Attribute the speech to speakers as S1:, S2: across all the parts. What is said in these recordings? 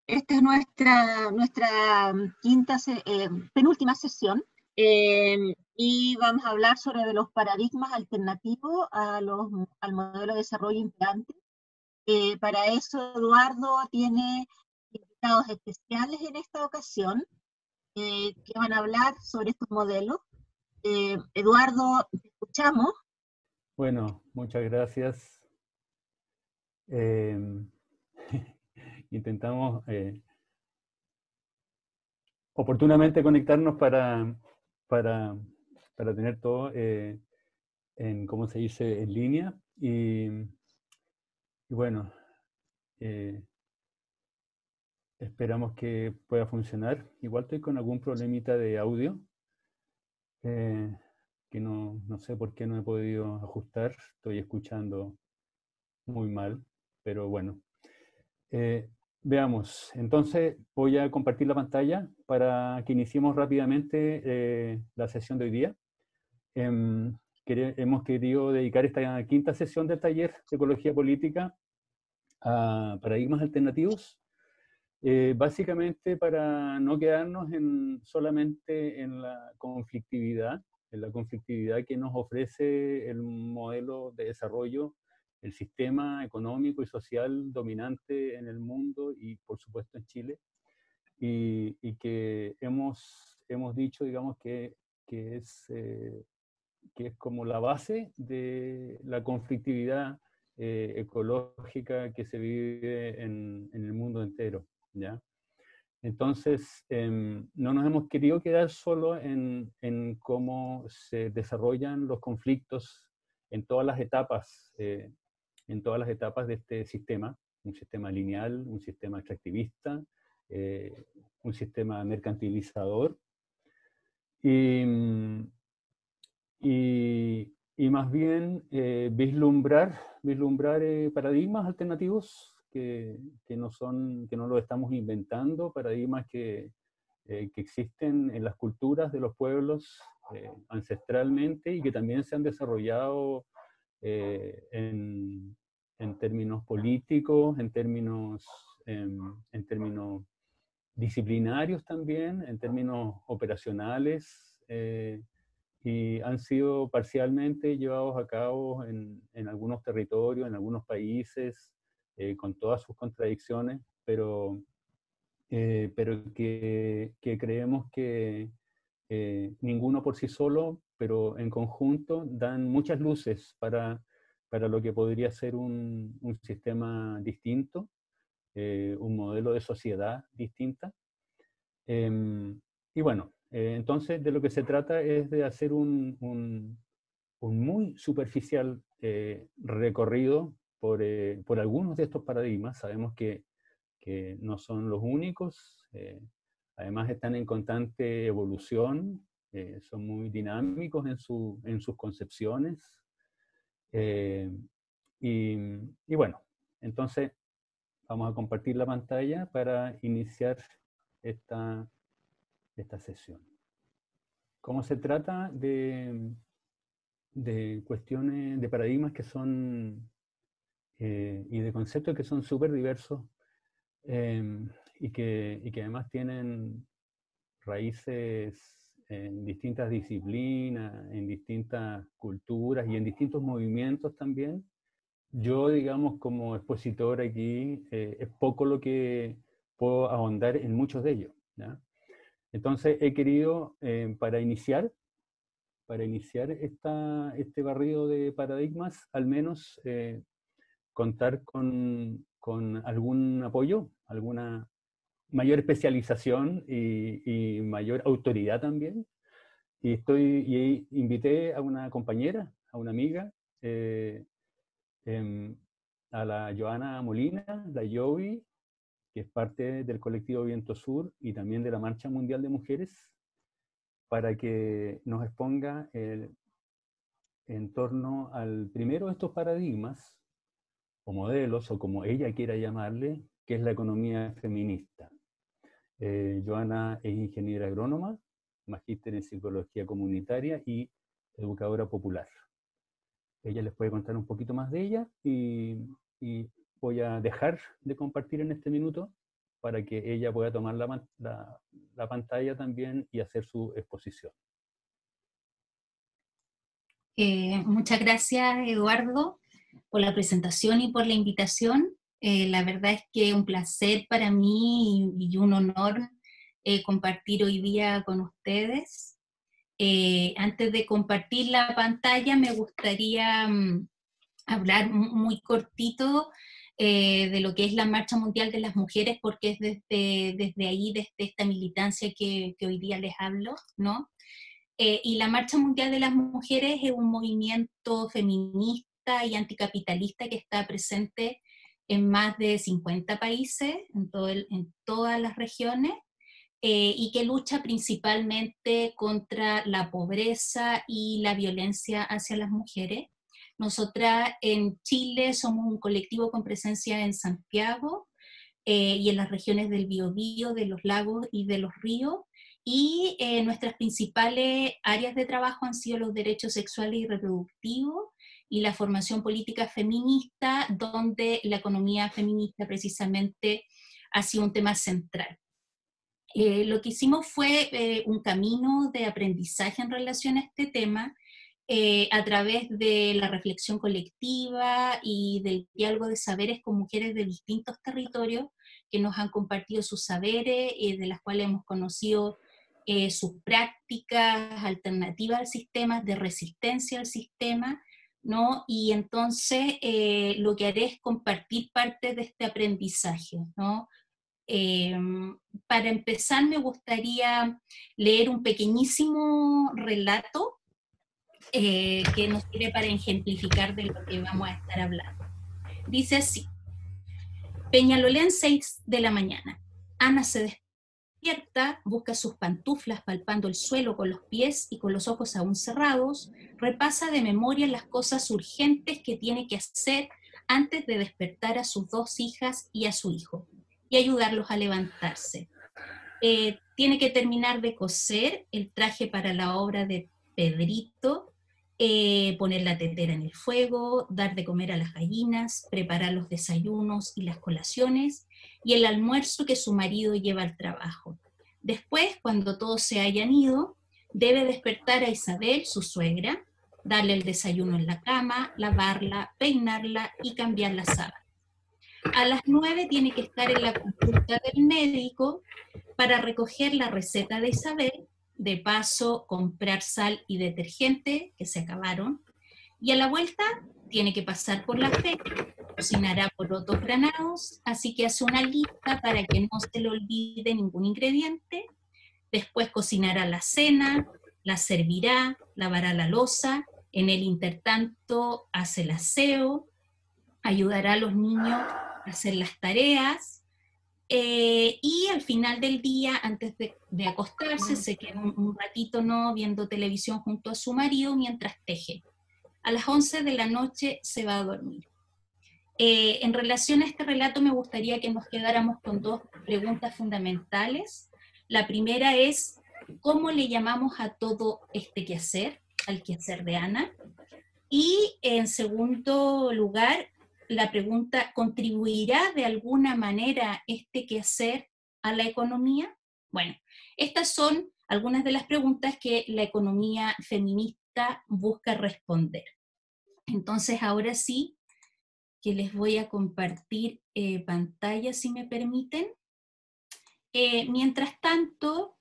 S1: Esta es nuestra penúltima sesión, y vamos a hablar sobre los paradigmas alternativos al modelo de desarrollo imperante. Para eso, Eduardo tiene invitados especiales en esta ocasión, que van a hablar sobre estos modelos. Eduardo, te escuchamos.
S2: Bueno, muchas gracias. Eh, intentamos oportunamente conectarnos para, para tener todo en, ¿cómo se dice?, en línea. Y bueno, eh, esperamos que pueda funcionar. Igual estoy con algún problemita de audio, eh, que no sé por qué no he podido ajustar. Estoy escuchando muy mal, pero bueno. Eh, Veamos, entonces voy a compartir la pantalla para que iniciemos rápidamente la sesión de hoy día. Em, Hemos querido dedicar esta quinta sesión del taller de Ecología Política a paradigmas alternativos, básicamente para no quedarnos solamente en la conflictividad que nos ofrece el modelo de desarrollo, el sistema económico y social dominante en el mundo y por supuesto en Chile, y que hemos dicho, digamos, que es, eh, que es como la base de la conflictividad ecológica que se vive en el mundo entero, ¿ya? Entonces, no nos hemos querido quedar solo en cómo se desarrollan los conflictos en todas las etapas, de este sistema, un sistema lineal, un sistema extractivista, un sistema mercantilizador, y, y más bien vislumbrar paradigmas alternativos que no lo estamos inventando, paradigmas que existen en las culturas de los pueblos ancestralmente y que también se han desarrollado en términos políticos, en términos disciplinarios también, en términos operacionales, y han sido parcialmente llevados a cabo en algunos territorios, en algunos países, con todas sus contradicciones, pero que creemos que ninguno por sí solo, pero en conjunto dan muchas luces para lo que podría ser un sistema distinto, un modelo de sociedad distinta. Y bueno, entonces de lo que se trata es de hacer un muy superficial recorrido por algunos de estos paradigmas. Sabemos que no son los únicos, además están en constante evolución, son muy dinámicos en sus concepciones. eh, y, y bueno, entonces vamos a compartir la pantalla para iniciar esta, esta sesión. Como se trata de cuestiones, de paradigmas que son, y de conceptos que son súper diversos, y que además tienen raíces en distintas disciplinas, en distintas culturas y en distintos movimientos también. Yo, digamos, como expositor aquí, es poco lo que puedo ahondar en muchos de ellos, ¿ya? Entonces he querido, para iniciar este barrido de paradigmas, al menos contar con algún apoyo, alguna mayor especialización y mayor autoridad también. Y invité a una compañera, a una amiga, eh, em, a la Joana Molina, la Jovi, que es parte del colectivo Viento Sur y también de la Marcha Mundial de Mujeres, para que nos exponga en torno al primero de estos paradigmas, o modelos, o como ella quiera llamarle, que es la economía feminista. Joana es ingeniera agrónoma, magíster en psicología comunitaria y educadora popular. Ella les puede contar un poquito más de ella y voy a dejar de compartir en este minuto para que ella pueda tomar la pantalla también y hacer su exposición.
S3: Muchas gracias, Eduardo, por la presentación y por la invitación. La verdad es que es un placer para mí y un honor compartir hoy día con ustedes. Antes de compartir la pantalla, me gustaría hablar muy cortito de lo que es la Marcha Mundial de las Mujeres, porque es desde ahí, desde esta militancia que hoy día les hablo, ¿no? Y la Marcha Mundial de las Mujeres es un movimiento feminista y anticapitalista que está presente en más de 50 países, en todas las regiones, y que lucha principalmente contra la pobreza y la violencia hacia las mujeres. Nosotras en Chile somos un colectivo con presencia en Santiago y en las regiones del Biobío, de los lagos y de los ríos, y nuestras principales áreas de trabajo han sido los derechos sexuales y reproductivos y la formación política feminista, donde la economía feminista precisamente ha sido un tema central. Lo que hicimos fue un camino de aprendizaje en relación a este tema, a través de la reflexión colectiva y del diálogo de saberes con mujeres de distintos territorios que nos han compartido sus saberes, de las cuales hemos conocido sus prácticas alternativas al sistema, de resistencia al sistema, ¿no? Y entonces lo que haré es compartir parte de este aprendizaje, ¿no? Para empezar me gustaría leer un pequeñísimo relato que nos sirve para ejemplificar de lo que vamos a estar hablando. Dice así: Peñalolén, 6 de la mañana. Ana se despierta, busca sus pantuflas palpando el suelo con los pies y con los ojos aún cerrados, repasa de memoria las cosas urgentes que tiene que hacer antes de despertar a sus 2 hijas y a su hijo, y ayudarlos a levantarse. Tiene que terminar de coser el traje para la obra de Pedrito, poner la tetera en el fuego, dar de comer a las gallinas, preparar los desayunos y las colaciones, y el almuerzo que su marido lleva al trabajo. Después, cuando todos se hayan ido, debe despertar a Isabel, su suegra, darle el desayuno en la cama, lavarla, peinarla y cambiar la sábana. A las 9 tiene que estar en la consulta del médico para recoger la receta de Isabel, de paso comprar sal y detergente que se acabaron, y a la vuelta tiene que pasar por la feria, cocinará porotos granados, así que hace una lista para que no se le olvide ningún ingrediente. Después cocinará la cena, la servirá, lavará la loza, en el intertanto hace el aseo, ayudará a los niños a hacer las tareas, y al final del día, antes de acostarse, se queda un ratito, ¿no?, viendo televisión junto a su marido mientras teje. A las 11 de la noche se va a dormir. En relación a este relato me gustaría que nos quedáramos con 2 preguntas fundamentales. La primera es, ¿cómo le llamamos a todo este quehacer, al quehacer de Ana? Y en segundo lugar, la pregunta, ¿contribuirá de alguna manera este quehacer a la economía? Bueno, estas son algunas de las preguntas que la economía feminista busca responder. Entonces, ahora sí que les voy a compartir pantalla, si me permiten. Mientras tanto,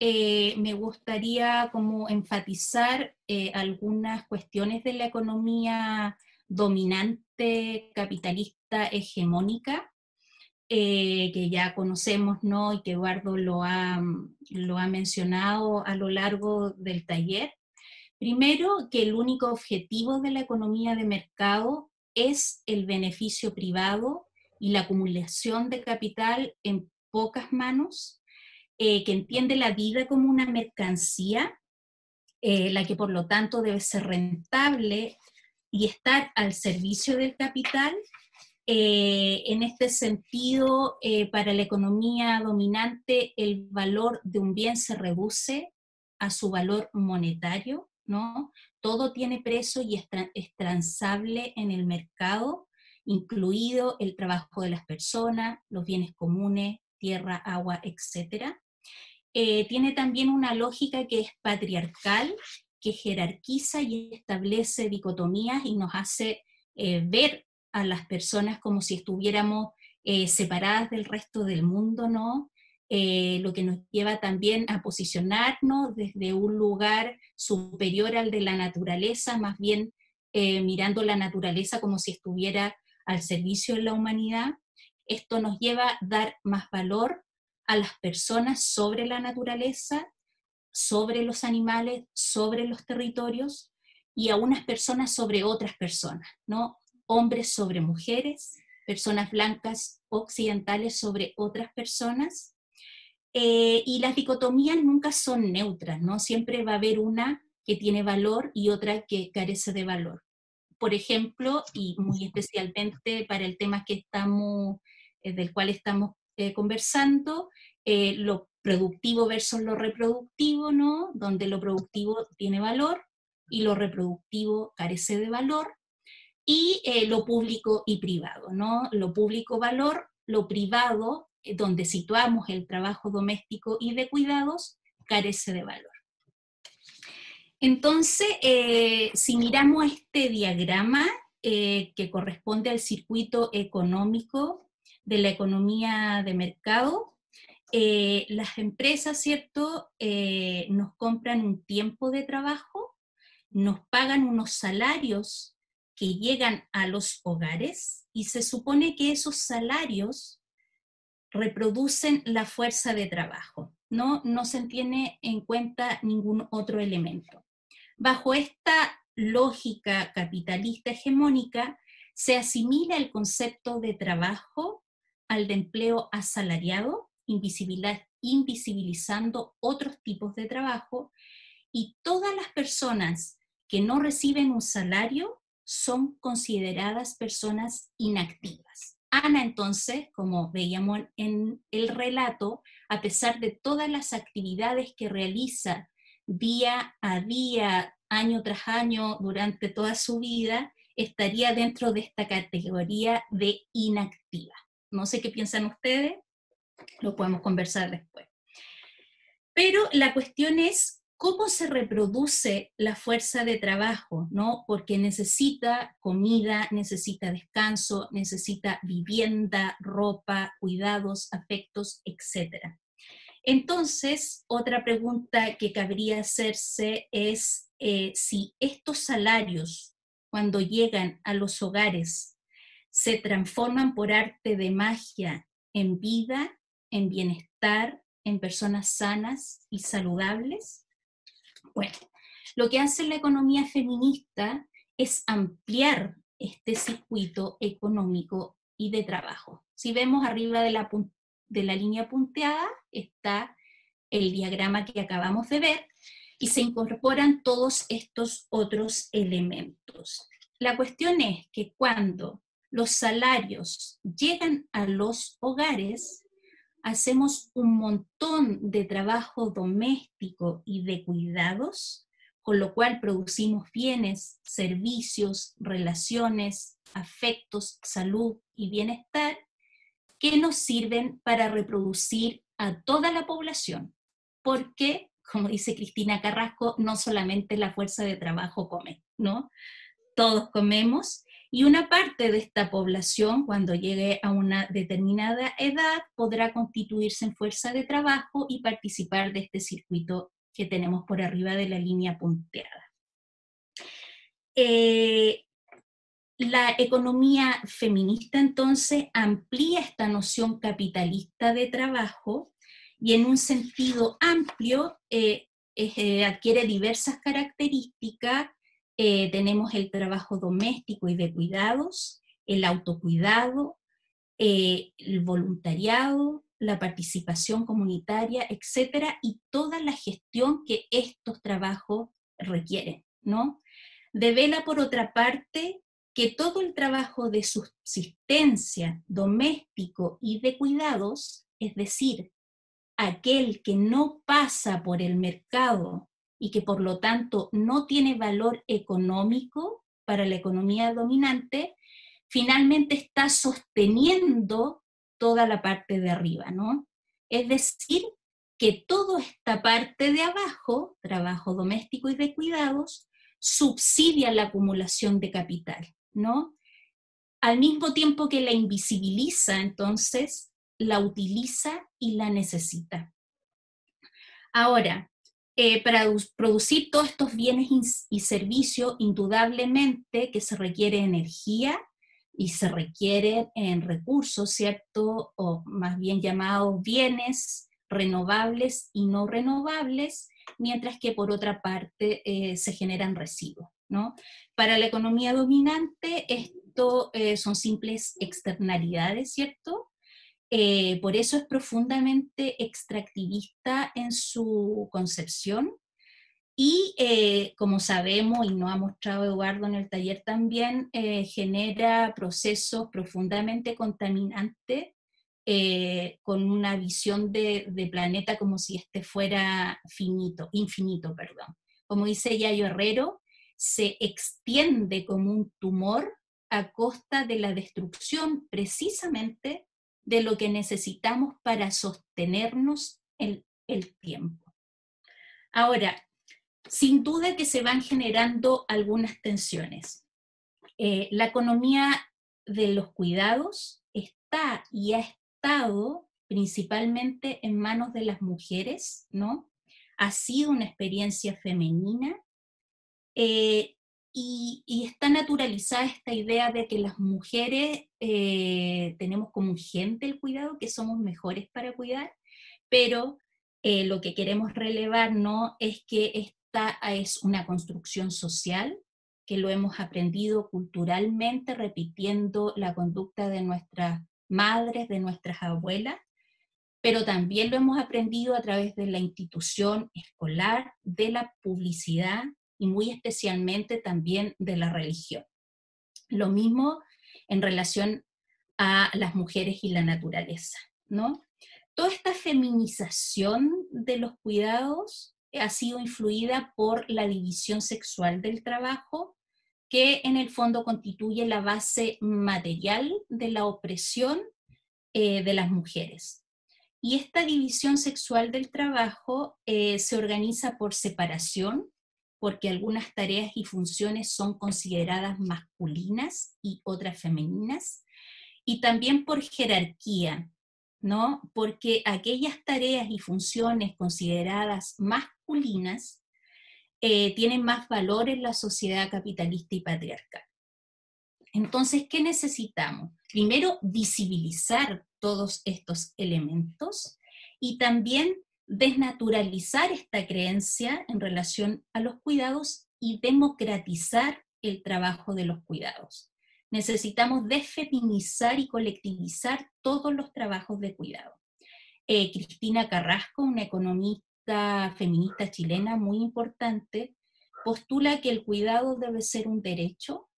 S3: me gustaría como enfatizar algunas cuestiones de la economía dominante, capitalista, hegemónica, que ya conocemos, ¿no?, y que Eduardo lo ha mencionado a lo largo del taller. Primero, que el único objetivo de la economía de mercado es el beneficio privado y la acumulación de capital en pocas manos, que entiende la vida como una mercancía, la que por lo tanto debe ser rentable y estar al servicio del capital. En este sentido, para la economía dominante, el valor de un bien se reduce a su valor monetario, ¿no? Todo tiene precio y es transable en el mercado, incluido el trabajo de las personas, los bienes comunes, tierra, agua, etc. Tiene también una lógica que es patriarcal, que jerarquiza y establece dicotomías y nos hace ver a las personas como si estuviéramos separadas del resto del mundo, ¿no? Lo que nos lleva también a posicionarnos desde un lugar superior al de la naturaleza, más bien mirando la naturaleza como si estuviera al servicio de la humanidad. Esto nos lleva a dar más valor a las personas sobre la naturaleza, sobre los animales, sobre los territorios, y a unas personas sobre otras personas, ¿no? Hombres sobre mujeres, personas blancas occidentales sobre otras personas, y las dicotomías nunca son neutras, ¿no? Siempre va a haber una que tiene valor y otra que carece de valor. Por ejemplo, y muy especialmente para el tema que estamos, del cual estamos conversando, lo productivo versus lo reproductivo, ¿no? Donde lo productivo tiene valor y lo reproductivo carece de valor, y lo público y privado, ¿no? Lo público valor, lo privado, donde situamos el trabajo doméstico y de cuidados, carece de valor. Entonces, si miramos este diagrama que corresponde al circuito económico de la economía de mercado, las empresas, ¿cierto?, nos compran un tiempo de trabajo, nos pagan unos salarios que llegan a los hogares, y se supone que esos salarios reproducen la fuerza de trabajo, ¿no? No se tiene en cuenta ningún otro elemento. Bajo esta lógica capitalista hegemónica, se asimila el concepto de trabajo al de empleo asalariado, invisibilizando otros tipos de trabajo, y todas las personas que no reciben un salario son consideradas personas inactivas. Ana, entonces, como veíamos en el relato, a pesar de todas las actividades que realiza día a día, año tras año, durante toda su vida, estaría dentro de esta categoría de inactiva. No sé qué piensan ustedes, lo podemos conversar después. Pero la cuestión es cómo se reproduce la fuerza de trabajo, ¿no? Porque necesita comida, necesita descanso, necesita vivienda, ropa, cuidados, afectos, etc. Entonces, otra pregunta que cabría hacerse es si estos salarios, cuando llegan a los hogares, se transforman por arte de magia en vida, en bienestar, en personas sanas y saludables. Bueno, lo que hace la economía feminista es ampliar este circuito económico y de trabajo. Si vemos arriba de la línea punteada está el diagrama que acabamos de ver, y se incorporan todos estos otros elementos. La cuestión es que cuando los salarios llegan a los hogares, hacemos un montón de trabajo doméstico y de cuidados, con lo cual producimos bienes, servicios, relaciones, afectos, salud y bienestar, que nos sirven para reproducir a toda la población, porque, como dice Cristina Carrasco, no solamente la fuerza de trabajo come, ¿no? Todos comemos, y una parte de esta población, cuando llegue a una determinada edad, podrá constituirse en fuerza de trabajo y participar de este circuito que tenemos por arriba de la línea punteada. La economía feminista, entonces, amplía esta noción capitalista de trabajo, y en un sentido amplio adquiere diversas características. Tenemos el trabajo doméstico y de cuidados, el autocuidado, el voluntariado, la participación comunitaria, etcétera, y toda la gestión que estos trabajos requieren, ¿no? Devela, por otra parte, que todo el trabajo de subsistencia doméstico y de cuidados, es decir, aquel que no pasa por el mercado y que por lo tanto no tiene valor económico para la economía dominante, finalmente está sosteniendo toda la parte de arriba, ¿no? Es decir, que toda esta parte de abajo, trabajo doméstico y de cuidados, subsidia la acumulación de capital, ¿no? Al mismo tiempo que la invisibiliza, entonces, la utiliza y la necesita. Ahora, para producir todos estos bienes y servicios, indudablemente que se requiere energía y se requieren recursos, ¿cierto? O más bien llamados bienes renovables y no renovables, mientras que por otra parte se generan residuos, ¿no? Para la economía dominante esto son simples externalidades, ¿cierto? Por eso es profundamente extractivista en su concepción y como sabemos y nos ha mostrado Eduardo en el taller también, genera procesos profundamente contaminantes con una visión de planeta como si este fuera infinito, perdón. Como dice Yayo Herrero, se extiende como un tumor a costa de la destrucción precisamente de lo que necesitamos para sostenernos el tiempo. Ahora, sin duda que se van generando algunas tensiones. La economía de los cuidados está y ha estado principalmente en manos de las mujeres, ¿no? Ha sido una experiencia femenina y está naturalizada esta idea de que las mujeres tenemos como urgente el cuidado, que somos mejores para cuidar, pero lo que queremos relevar, ¿no?, es que esta es una construcción social, que lo hemos aprendido culturalmente, repitiendo la conducta de nuestras madres, de nuestras abuelas, pero también lo hemos aprendido a través de la institución escolar, de la publicidad y muy especialmente también de la religión. Lo mismo en relación a las mujeres y la naturaleza, ¿no? Toda esta feminización de los cuidados ha sido influida por la división sexual del trabajo, que en el fondo constituye la base material de la opresión de las mujeres. Y esta división sexual del trabajo se organiza por separación, porque algunas tareas y funciones son consideradas masculinas y otras femeninas, y también por jerarquía, ¿no? Porque aquellas tareas y funciones consideradas masculinas tienen más valor en la sociedad capitalista y patriarcal. Entonces, ¿qué necesitamos? Primero, visibilizar todos estos elementos y también desnaturalizar esta creencia en relación a los cuidados y democratizar el trabajo de los cuidados. Necesitamos desfeminizar y colectivizar todos los trabajos de cuidado. Cristina Carrasco, una economista feminista chilena muy importante, postula que el cuidado debe ser un derecho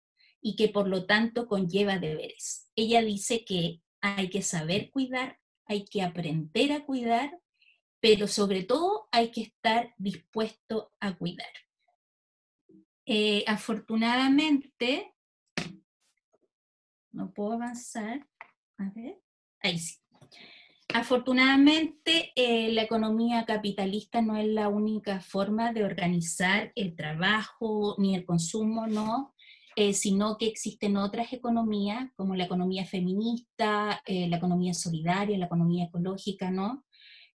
S3: y que por lo tanto conlleva deberes. Ella dice que hay que saber cuidar, hay que aprender a cuidar, pero sobre todo hay que estar dispuesto a cuidar. Afortunadamente, no puedo avanzar, a ver, ahí sí. Afortunadamente, la economía capitalista no es la única forma de organizar el trabajo ni el consumo, ¿no? Sino que existen otras economías, como la economía feminista, la economía solidaria, la economía ecológica, ¿no?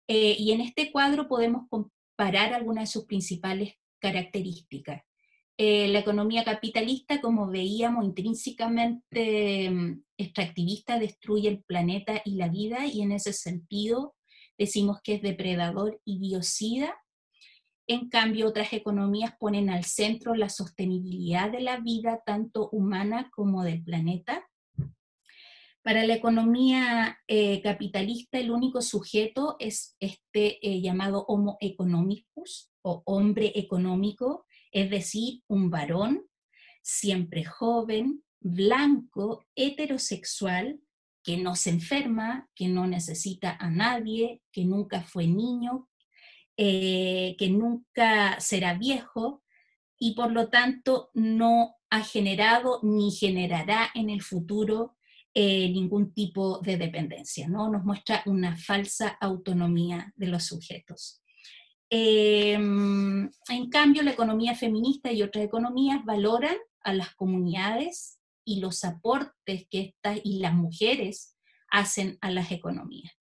S3: Y en este cuadro podemos comparar algunas de sus principales características. La economía capitalista, como veíamos, intrínsecamente extractivista, destruye el planeta y la vida, y en ese sentido decimos que es depredador y biocida. En cambio, otras economías ponen al centro la sostenibilidad de la vida, tanto humana como del planeta. Para la economía capitalista, el único sujeto es este llamado homo economicus, o hombre económico, es decir, un varón, siempre joven, blanco, heterosexual, que no se enferma, que no necesita a nadie, que nunca fue niño, que nunca será viejo, y por lo tanto no ha generado ni generará en el futuro ningún tipo de dependencia, ¿no? Nos muestra una falsa autonomía de los sujetos. En cambio, la economía feminista y otras economías valoran a las comunidades y los aportes que estas y las mujeres hacen a las economías.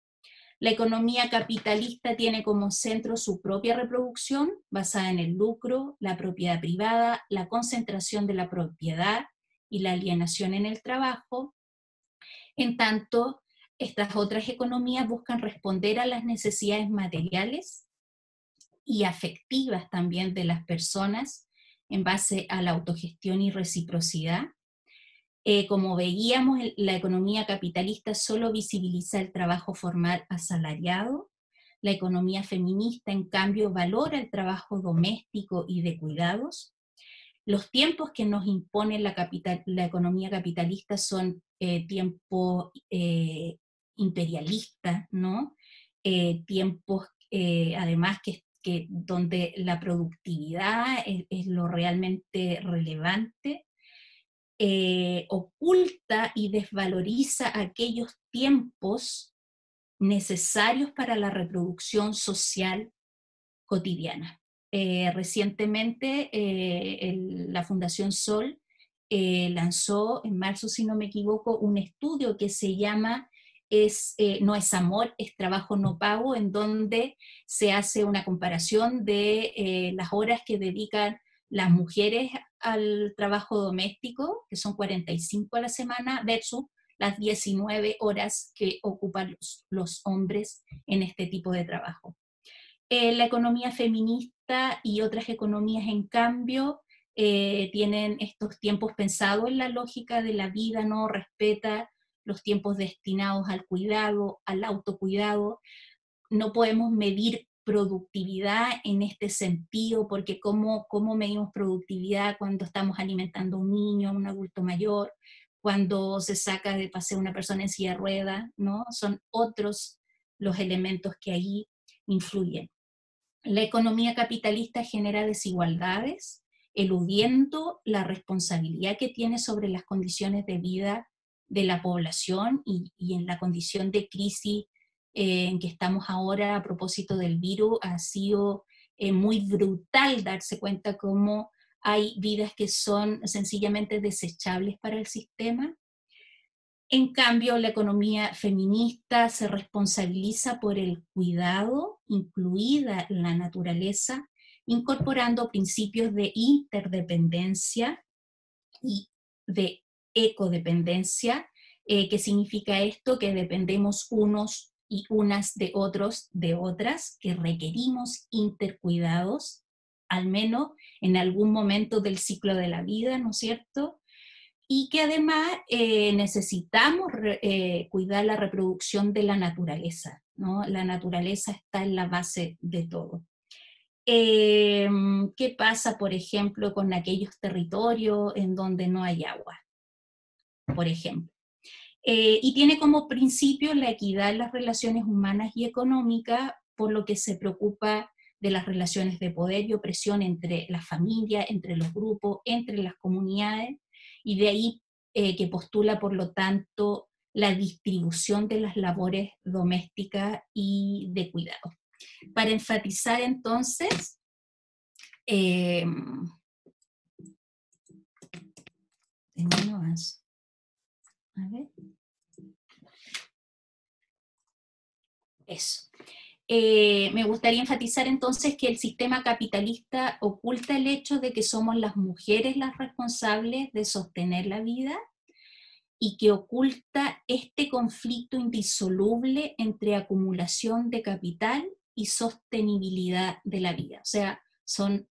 S3: La economía capitalista tiene como centro su propia reproducción, basada en el lucro, la propiedad privada, la concentración de la propiedad y la alienación en el trabajo. En tanto, estas otras economías buscan responder a las necesidades materiales y afectivas también de las personas en base a la autogestión y reciprocidad. Como veíamos, la economía capitalista solo visibiliza el trabajo formal asalariado. La economía feminista, en cambio, valora el trabajo doméstico y de cuidados. Los tiempos que nos impone la economía capitalista son tiempos imperialistas, ¿no? Tiempos, además, donde la productividad es lo realmente relevante. Oculta y desvaloriza aquellos tiempos necesarios para la reproducción social cotidiana. Recientemente la Fundación Sol lanzó en marzo, si no me equivoco, un estudio que se llama No es amor, es trabajo no pago, en donde se hace una comparación de las horas que dedican las mujeres al trabajo doméstico, que son 45 a la semana, versus las 19 horas que ocupan los hombres en este tipo de trabajo. La economía feminista y otras economías, en cambio, tienen estos tiempos pensados en la lógica de la vida, no respeta los tiempos destinados al cuidado, al autocuidado. No podemos medir productividad en este sentido, porque ¿cómo medimos productividad cuando estamos alimentando a un niño, a un adulto mayor, cuando se saca de paseo una persona en silla de ruedas, ¿no? Son otros los elementos que ahí influyen. La economía capitalista genera desigualdades, eludiendo la responsabilidad que tiene sobre las condiciones de vida de la población y en la condición de crisis en que estamos ahora a propósito del virus. Ha sido muy brutal darse cuenta cómo hay vidas que son sencillamente desechables para el sistema. En cambio, la economía feminista se responsabiliza por el cuidado, incluida la naturaleza, incorporando principios de interdependencia y de ecodependencia. ¿Qué significa esto? Que dependemos unos y unas de otros, de otras, que requerimos intercuidados, al menos en algún momento del ciclo de la vida, ¿no es cierto? Y que además necesitamos cuidar la reproducción de la naturaleza, ¿no? La naturaleza está en la base de todo. ¿Qué pasa, por ejemplo, con aquellos territorios en donde no hay agua? Por ejemplo. Y tiene como principio la equidad en las relaciones humanas y económicas, por lo que se preocupa de las relaciones de poder y opresión entre las familias, entre los grupos, entre las comunidades, y de ahí que postula, por lo tanto, la distribución de las labores domésticas y de cuidado. Para enfatizar entonces, a ver. Eso. Me gustaría enfatizar entonces que el sistema capitalista oculta el hecho de que somos las mujeres las responsables de sostener la vida y que oculta este conflicto indisoluble entre acumulación de capital y sostenibilidad de la vida. O sea, son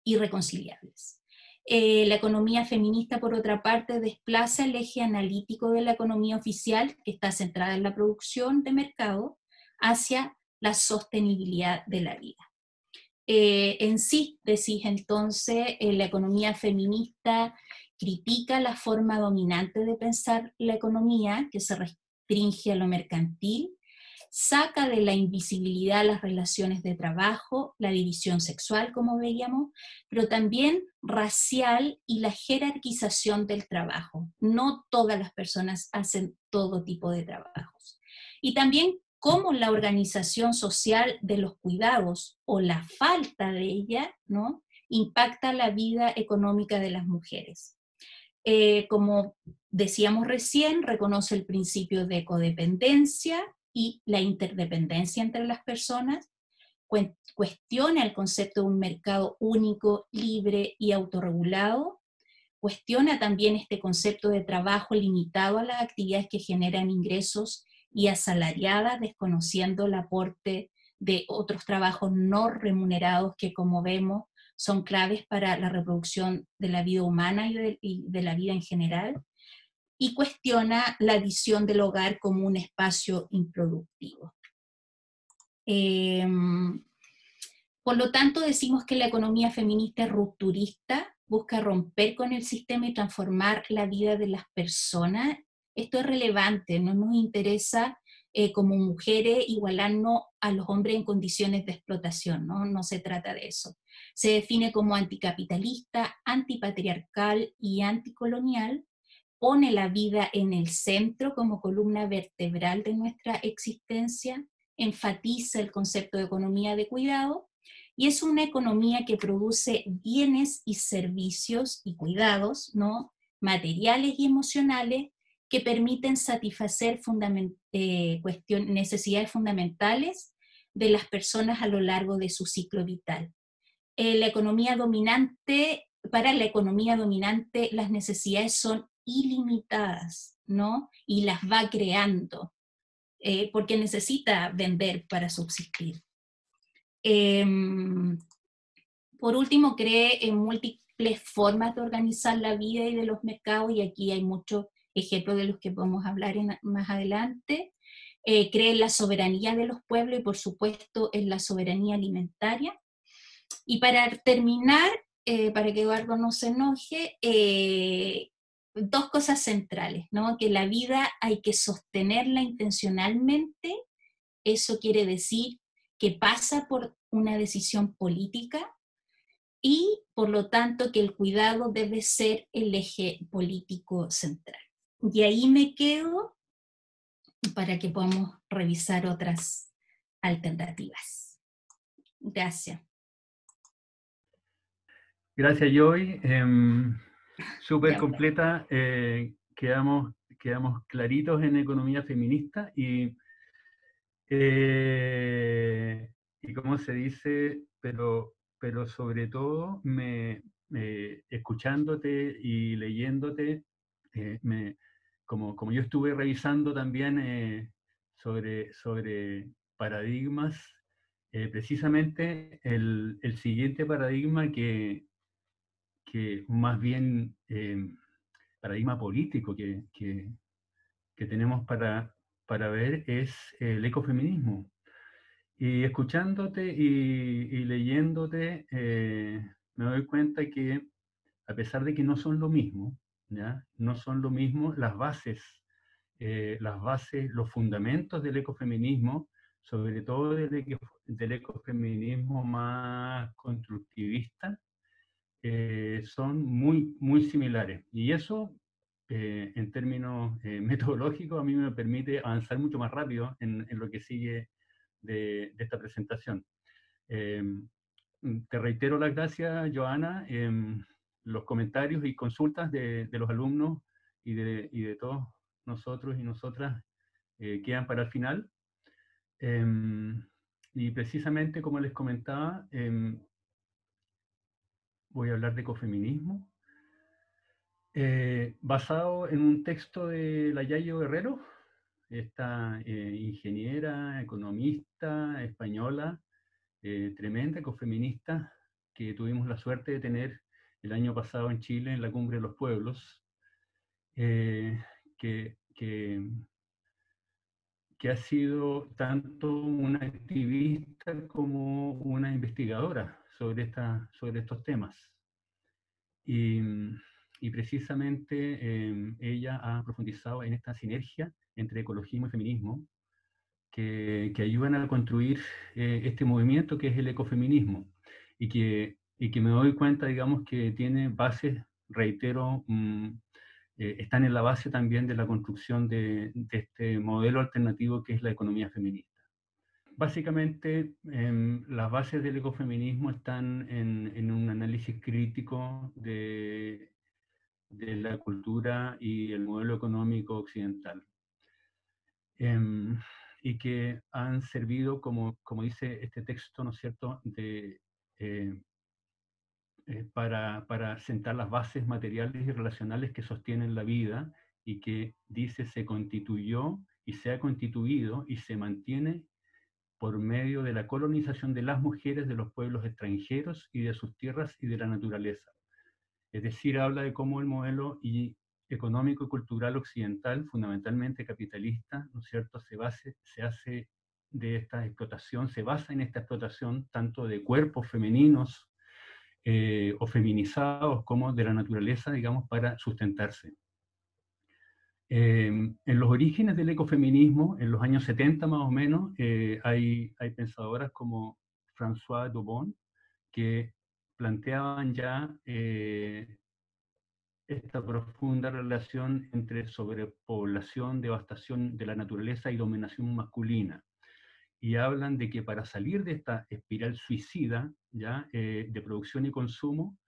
S3: irreconciliables. La economía feminista, por otra parte, desplaza el eje analítico de la economía oficial, que está centrada en la producción de mercado, hacia la sostenibilidad de la vida. En síntesis, entonces, la economía feminista critica la forma dominante de pensar la economía, que se restringe a lo mercantil, saca de la invisibilidad las relaciones de trabajo, la división sexual, como veíamos, pero también racial y la jerarquización del trabajo. No todas las personas hacen todo tipo de trabajos. Y también cómo la organización social de los cuidados o la falta de ella, ¿no?, impacta la vida económica de las mujeres. Como decíamos recién, reconoce el principio de codependencia y la interdependencia entre las personas, cuestiona el concepto de un mercado único, libre y autorregulado, cuestiona también este concepto de trabajo limitado a las actividades que generan ingresos y asalariadas, desconociendo el aporte de otros trabajos no remunerados que, como vemos, son claves para la reproducción de la vida humana y de la vida en general, y cuestiona la visión del hogar como un espacio improductivo. Por lo tanto, decimos que la economía feminista es rupturista, busca romper con el sistema y transformar la vida de las personas. Esto es relevante, no nos interesa como mujeres igualarnos a los hombres en condiciones de explotación, ¿no? No se trata de eso. Se define como anticapitalista, antipatriarcal y anticolonial, pone la vida en el centro como columna vertebral de nuestra existencia, enfatiza el concepto de economía de cuidado, y es una economía que produce bienes y servicios y cuidados, ¿no?, materiales y emocionales, que permiten satisfacer necesidades fundamentales de las personas a lo largo de su ciclo vital. Para la economía dominante, las necesidades son ilimitadas, ¿no? Y las va creando, porque necesita vender para subsistir. Por último, cree en múltiples formas de organizar la vida y de los mercados, y aquí hay muchos ejemplos de los que podemos hablar más adelante. Cree en la soberanía de los pueblos y, por supuesto, en la soberanía alimentaria. Y para terminar, para que Eduardo no se enoje, dos cosas centrales, ¿no? Que la vida hay que sostenerla intencionalmente, eso quiere decir que pasa por una decisión política, y por lo tanto que el cuidado debe ser el eje político central. Y ahí me quedo para que podamos revisar otras alternativas. Gracias.
S2: Gracias, Joy. Súper
S3: Ya.
S2: completa. Quedamos claritos en economía feminista y cómo se dice, pero sobre todo escuchándote y leyéndote, como yo estuve revisando también sobre paradigmas, precisamente el siguiente paradigma que más bien paradigma político que tenemos para ver es el ecofeminismo. Y escuchándote y leyéndote, me doy cuenta que a pesar de que no son lo mismo, ¿ya? No son lo mismo las bases, los fundamentos del ecofeminismo, sobre todo del ecofeminismo más constructivista, son muy, muy similares. Y eso, en términos metodológicos, a mí me permite avanzar mucho más rápido en lo que sigue de esta presentación. Te reitero las gracias, Joana. Los comentarios y consultas de los alumnos y de todos nosotros y nosotras quedan para el final. Y precisamente, como les comentaba, voy a hablar de ecofeminismo, basado en un texto de la Yayo Guerrero, esta ingeniera, economista española, tremenda ecofeminista, que tuvimos la suerte de tener el año pasado en Chile en la Cumbre de los Pueblos, que ha sido tanto una activista como una investigadora sobre estos temas. Y precisamente ella ha profundizado en esta sinergia entre ecologismo y feminismo, que ayudan a construir este movimiento que es el ecofeminismo, y que me doy cuenta, digamos, que tiene bases, reitero, están en la base también de la construcción de este modelo alternativo que es la economía feminista. Básicamente, las bases del ecofeminismo están en un análisis crítico de la cultura y el modelo económico occidental. Y que han servido, como dice este texto, ¿no es cierto?, para sentar las bases materiales y relacionales que sostienen la vida, y que, dice, se constituyó y se ha constituido y se mantiene por medio de la colonización de las mujeres de los pueblos extranjeros y de sus tierras y de la naturaleza. Es decir, habla de cómo el modelo económico y cultural occidental, fundamentalmente capitalista, ¿no es cierto?, se hace de esta explotación, se basa en esta explotación tanto de cuerpos femeninos o feminizados como de la naturaleza, digamos, para sustentarse. En los orígenes del ecofeminismo, en los años 70 más o menos, hay pensadoras como Françoise Daubon que planteaban ya esta profunda relación entre sobrepoblación, devastación de la naturaleza y dominación masculina. Y hablan de que para salir de esta espiral suicida, ¿ya? De producción y consumo,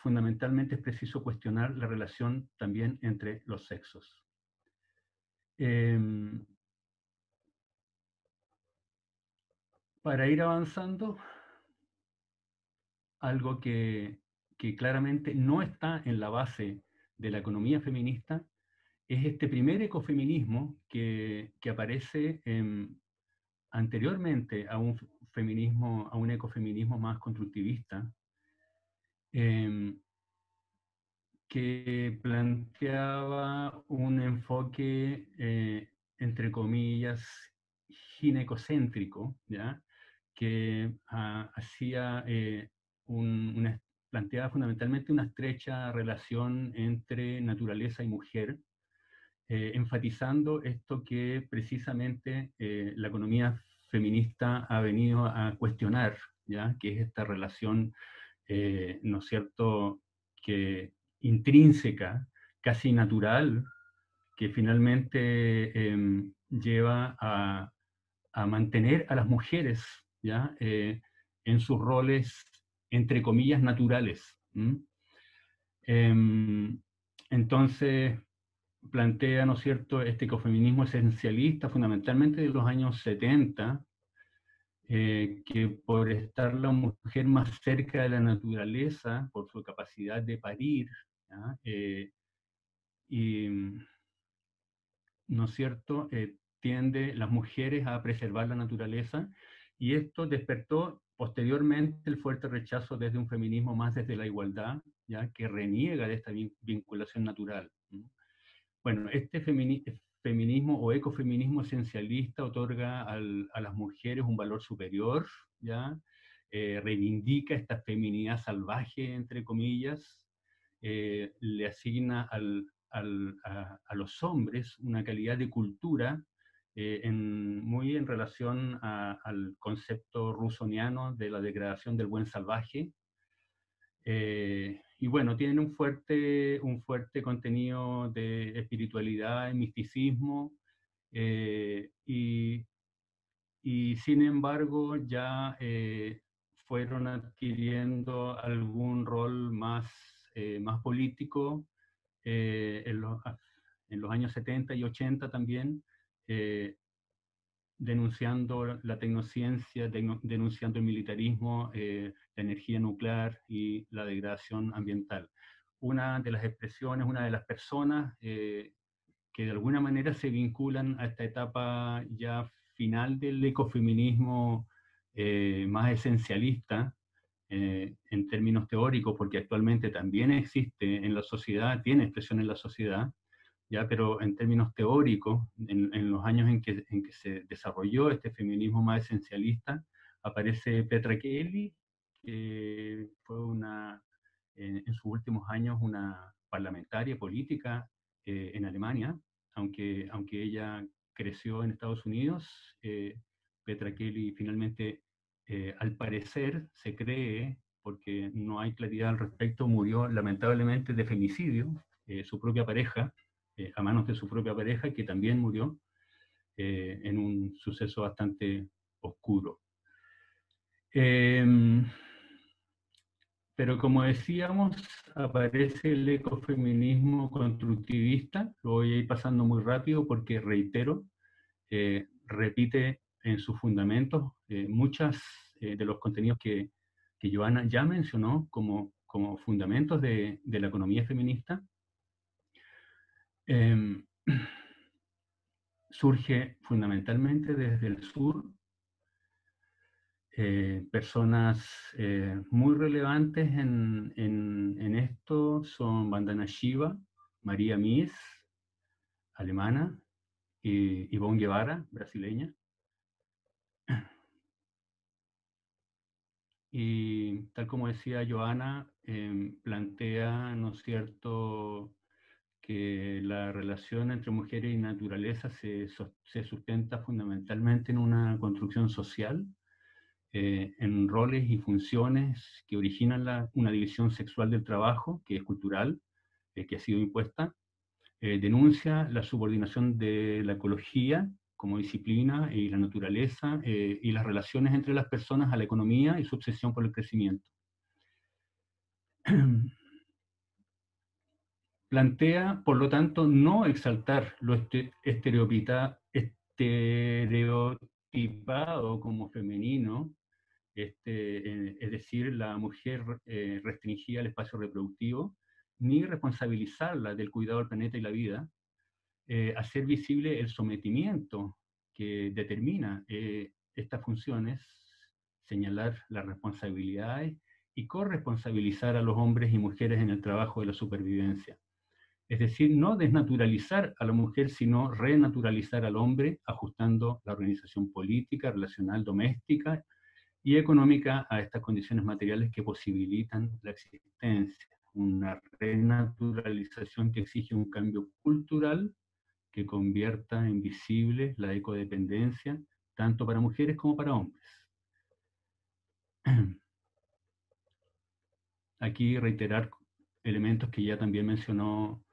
S2: fundamentalmente es preciso cuestionar la relación también entre los sexos. Para ir avanzando, algo que claramente no está en la base de la economía feminista es este primer ecofeminismo que aparece anteriormente a un feminismo, a un ecofeminismo más constructivista, que planteaba un enfoque, entre comillas, ginecocéntrico, ¿ya? Que hacía planteaba fundamentalmente una estrecha relación entre naturaleza y mujer, enfatizando esto que precisamente la economía feminista ha venido a cuestionar, ¿ya? Que es esta relación, ¿no es cierto?, que intrínseca, casi natural, que finalmente lleva a mantener a las mujeres, ¿ya? En sus roles, entre comillas, naturales. Entonces, plantea, ¿no es cierto?, este ecofeminismo esencialista, fundamentalmente de los años 70, que por estar la mujer más cerca de la naturaleza, por su capacidad de parir, y, ¿no es cierto?, tiende las mujeres a preservar la naturaleza, y esto despertó posteriormente el fuerte rechazo desde un feminismo más desde la igualdad, ¿ya?, que reniega de esta vinculación natural. Bueno, este feminismo o ecofeminismo esencialista otorga a las mujeres un valor superior, ¿ya? Reivindica esta feminidad salvaje, entre comillas, le asigna a los hombres una calidad de cultura muy en relación al concepto rusoniano de la degradación del buen salvaje. Y bueno, tienen un fuerte contenido de espiritualidad y misticismo, y sin embargo ya fueron adquiriendo algún rol más político en los años 70 y 80 también, denunciando la tecnociencia, denunciando el militarismo, la energía nuclear y la degradación ambiental. Una de las expresiones, una de las personas que de alguna manera se vinculan a esta etapa ya final del ecofeminismo más esencialista, en términos teóricos, porque actualmente también existe en la sociedad, tiene expresión en la sociedad, ¿ya? Pero en términos teóricos, en los años en que se desarrolló este feminismo más esencialista, aparece Petra Kelly, que fue en sus últimos años una parlamentaria política en Alemania, aunque ella creció en Estados Unidos. Petra Kelly finalmente, al parecer, se cree, porque no hay claridad al respecto, murió lamentablemente de femicidio, su propia pareja, a manos de su propia pareja, que también murió en un suceso bastante oscuro. Pero como decíamos, aparece el ecofeminismo constructivista. Lo voy a ir pasando muy rápido porque, reitero, repite en sus fundamentos muchas de los contenidos que Joana ya mencionó como fundamentos de la economía feminista. Surge fundamentalmente desde el sur. Personas muy relevantes en esto son Vandana Shiva, María Mies, alemana, y Ivonne Guevara, brasileña. Y tal como decía Joana, plantea, ¿no es cierto?, que la relación entre mujeres y naturaleza se sustenta fundamentalmente en una construcción social, en roles y funciones que originan una división sexual del trabajo, que es cultural, que ha sido impuesta. Denuncia la subordinación de la ecología como disciplina y la naturaleza y las relaciones entre las personas a la economía y su obsesión por el crecimiento. Plantea, por lo tanto, no exaltar lo estereotipado como femenino, es decir, la mujer restringida al espacio reproductivo, ni responsabilizarla del cuidado del planeta y la vida, hacer visible el sometimiento que determina estas funciones, señalar las responsabilidades y corresponsabilizar a los hombres y mujeres en el trabajo de la supervivencia. Es decir, no desnaturalizar a la mujer, sino renaturalizar al hombre, ajustando la organización política, relacional, doméstica y económica a estas condiciones materiales que posibilitan la existencia. Una renaturalización que exige un cambio cultural que convierta en visible la ecodependencia, tanto para mujeres como para hombres. Aquí reiterar elementos que ya también mencionó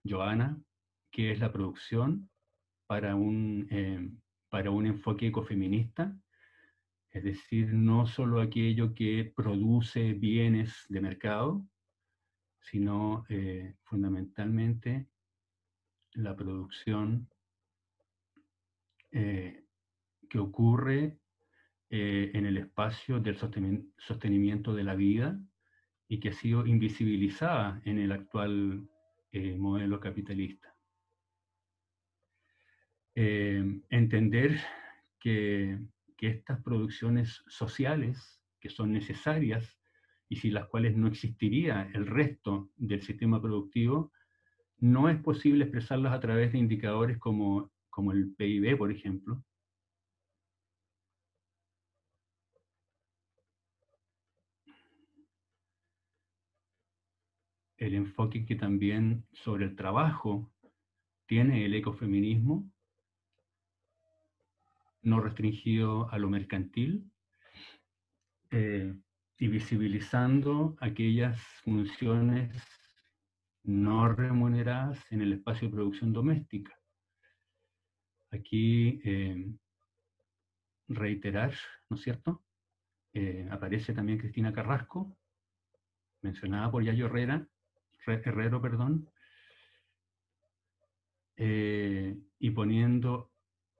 S2: Joana, que es la producción para un enfoque ecofeminista, es decir, no solo aquello que produce bienes de mercado, sino fundamentalmente la producción que ocurre en el espacio del sostenimiento de la vida y que ha sido invisibilizada en el actual modelo capitalista. Entender que estas producciones sociales, que son necesarias y sin las cuales no existiría el resto del sistema productivo, no es posible expresarlas a través de indicadores como el PIB, por ejemplo. El enfoque que también sobre el trabajo tiene el ecofeminismo, no restringido a lo mercantil, y visibilizando aquellas funciones no remuneradas en el espacio de producción doméstica. Aquí reiterar, ¿no es cierto? Aparece también Cristina Carrasco, mencionada por Yayo Herrero, perdón, y poniendo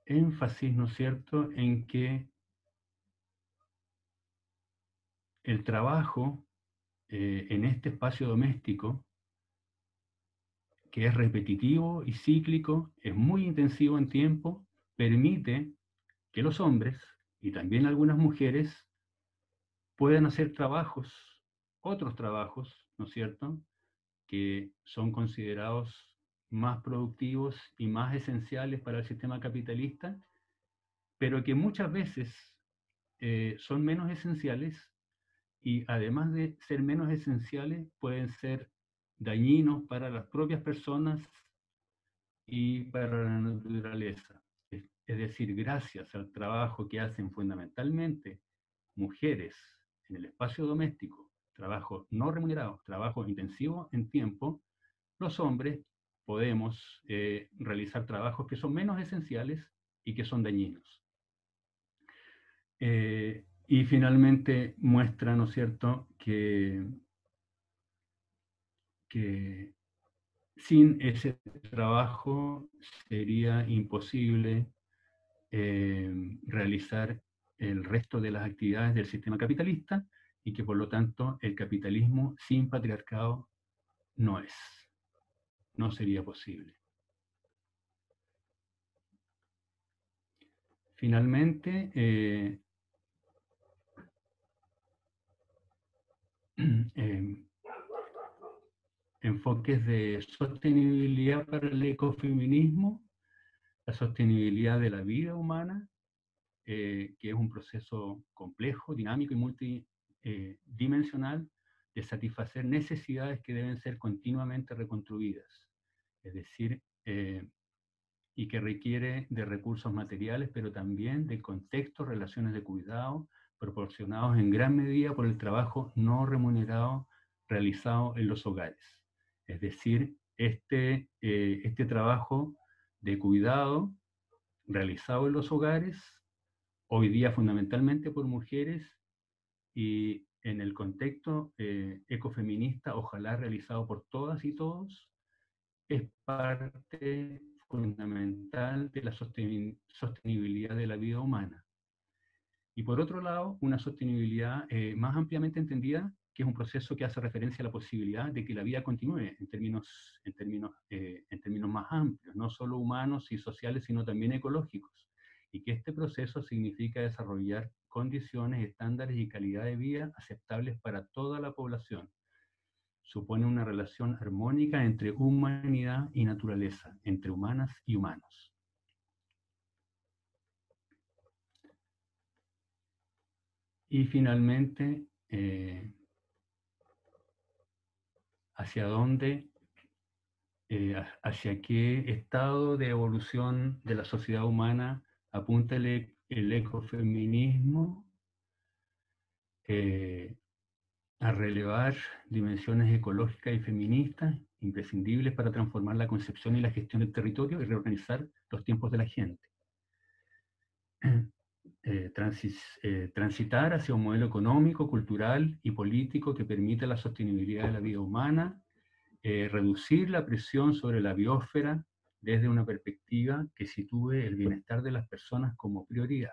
S2: énfasis, ¿no es cierto?, en que el trabajo en este espacio doméstico, que es repetitivo y cíclico, es muy intensivo en tiempo, permite que los hombres, y también algunas mujeres, puedan hacer otros trabajos, ¿no es cierto?, que son considerados más productivos y más esenciales para el sistema capitalista, pero que muchas veces son menos esenciales y además de ser menos esenciales, pueden ser dañinos para las propias personas y para la naturaleza. Es decir, gracias al trabajo que hacen fundamentalmente mujeres en el espacio doméstico, trabajo no remunerado, trabajo intensivo en tiempo, los hombres podemos realizar trabajos que son menos esenciales y que son dañinos. Y finalmente muestra, ¿no es cierto?, que sin ese trabajo sería imposible realizar el resto de las actividades del sistema capitalista y que por lo tanto el capitalismo sin patriarcado no sería posible. Finalmente, enfoques de sostenibilidad para el ecofeminismo, la sostenibilidad de la vida humana, que es un proceso complejo, dinámico y multidimensional de satisfacer necesidades que deben ser continuamente reconstruidas, es decir, y que requiere de recursos materiales, pero también de contextos, relaciones de cuidado, proporcionados en gran medida por el trabajo no remunerado realizado en los hogares. Es decir, este trabajo de cuidado realizado en los hogares, hoy día fundamentalmente por mujeres, y en el contexto ecofeminista, ojalá realizado por todas y todos, es parte fundamental de la sostenibilidad de la vida humana. Y por otro lado, una sostenibilidad más ampliamente entendida, que es un proceso que hace referencia a la posibilidad de que la vida continúe en términos más amplios, no solo humanos y sociales, sino también ecológicos. Y que este proceso significa desarrollar condiciones, estándares y calidad de vida aceptables para toda la población. Supone una relación armónica entre humanidad y naturaleza, entre humanas y humanos. Y finalmente, ¿hacia dónde, hacia qué estado de evolución de la sociedad humana apunta el ecofeminismo? A relevar dimensiones ecológicas y feministas imprescindibles para transformar la concepción y la gestión del territorio y reorganizar los tiempos de la gente. Transitar hacia un modelo económico, cultural y político que permita la sostenibilidad de la vida humana, reducir la presión sobre la biosfera desde una perspectiva que sitúe el bienestar de las personas como prioridad.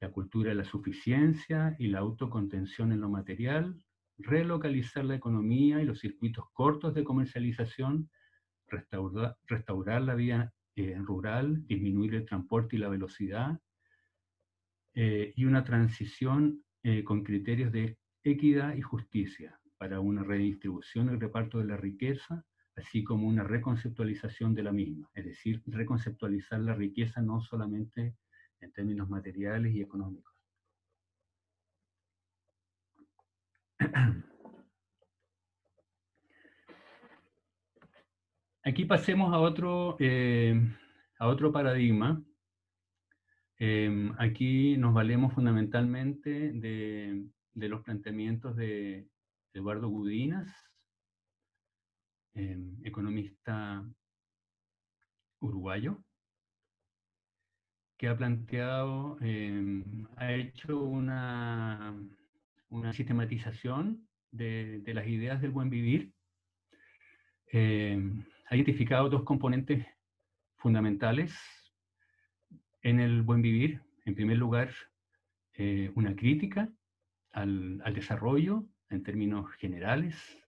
S2: La cultura de la suficiencia y la autocontención en lo material, relocalizar la economía y los circuitos cortos de comercialización, restaurar la vida rural, disminuir el transporte y la velocidad, y una transición con criterios de equidad y justicia para una redistribución y reparto de la riqueza, así como una reconceptualización de la misma, es decir, reconceptualizar la riqueza no solamente en términos materiales y económicos. Aquí pasemos a otro paradigma. Aquí nos valemos fundamentalmente de los planteamientos de Eduardo Gudinas, economista uruguayo, que ha planteado, ha hecho una sistematización de las ideas del buen vivir. Ha identificado dos componentes fundamentales en el buen vivir. En primer lugar, una crítica al desarrollo en términos generales,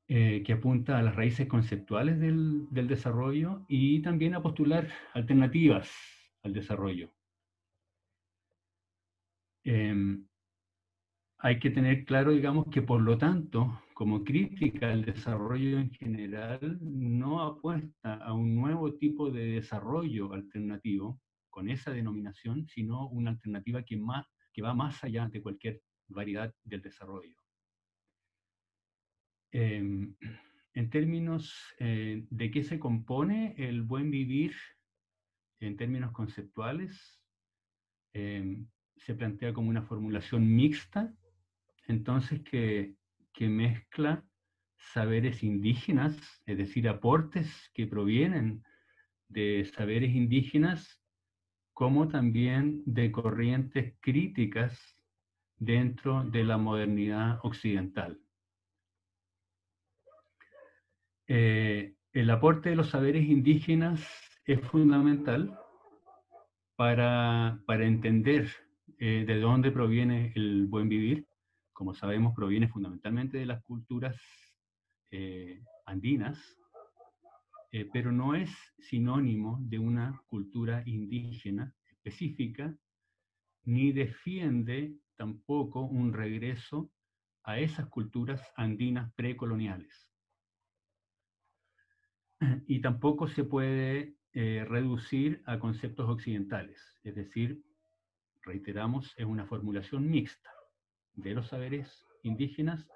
S2: que apunta a las raíces conceptuales del desarrollo y también a postular alternativas al desarrollo. Hay que tener claro, digamos, que por lo tanto, como crítica al desarrollo en general, no apuesta a un nuevo tipo de desarrollo alternativo con esa denominación, sino una alternativa que va más allá de cualquier variedad del desarrollo. En términos de qué se compone el buen vivir, en términos conceptuales, se plantea como una formulación mixta, entonces que mezcla saberes indígenas, es decir, aportes que provienen de saberes indígenas, como también de corrientes críticas dentro de la modernidad occidental. El aporte de los saberes indígenas es fundamental para entender de dónde proviene el buen vivir. Como sabemos, proviene fundamentalmente de las culturas andinas, pero no es sinónimo de una cultura indígena específica, ni defiende tampoco un regreso a esas culturas andinas precoloniales. Y tampoco se puede reducir a conceptos occidentales, es decir, reiteramos, es una formulación mixta de los saberes indígenas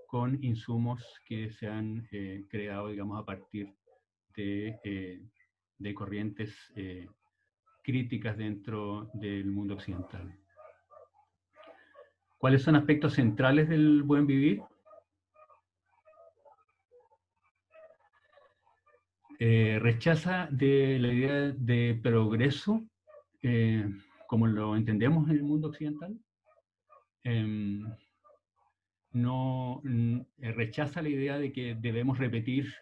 S2: con insumos que se han creado, digamos, a partir de corrientes críticas dentro del mundo occidental. ¿Cuáles son aspectos centrales del buen vivir? Rechaza de la idea de progreso como lo entendemos en el mundo occidental. Rechaza la idea de que debemos repetir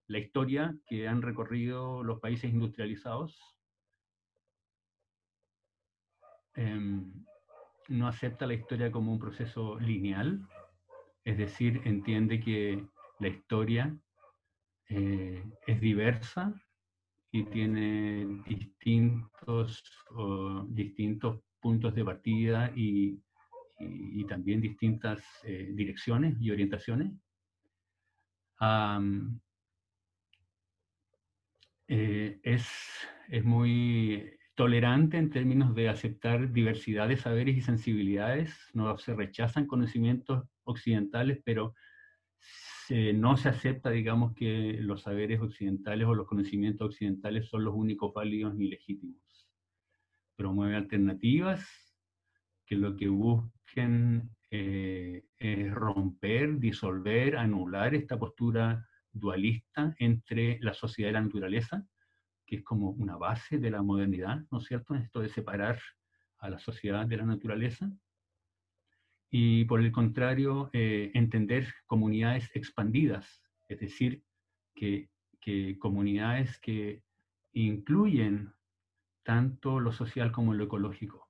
S2: la historia que han recorrido los países industrializados. No acepta la historia como un proceso lineal, es decir, entiende que la historia es diversa y tiene distintos puntos de partida y también distintas direcciones y orientaciones. Es muy tolerante en términos de aceptar diversidad de saberes y sensibilidades. No se rechazan conocimientos occidentales, pero no se acepta, digamos, que los saberes occidentales o los conocimientos occidentales son los únicos válidos ni legítimos. Promueve alternativas que lo que busquen es romper, disolver, anular esta postura dualista entre la sociedad y la naturaleza, que es como una base de la modernidad, ¿no es cierto? Esto de separar a la sociedad de la naturaleza. Y por el contrario, entender comunidades expandidas, es decir, que comunidades que incluyen tanto lo social como lo ecológico.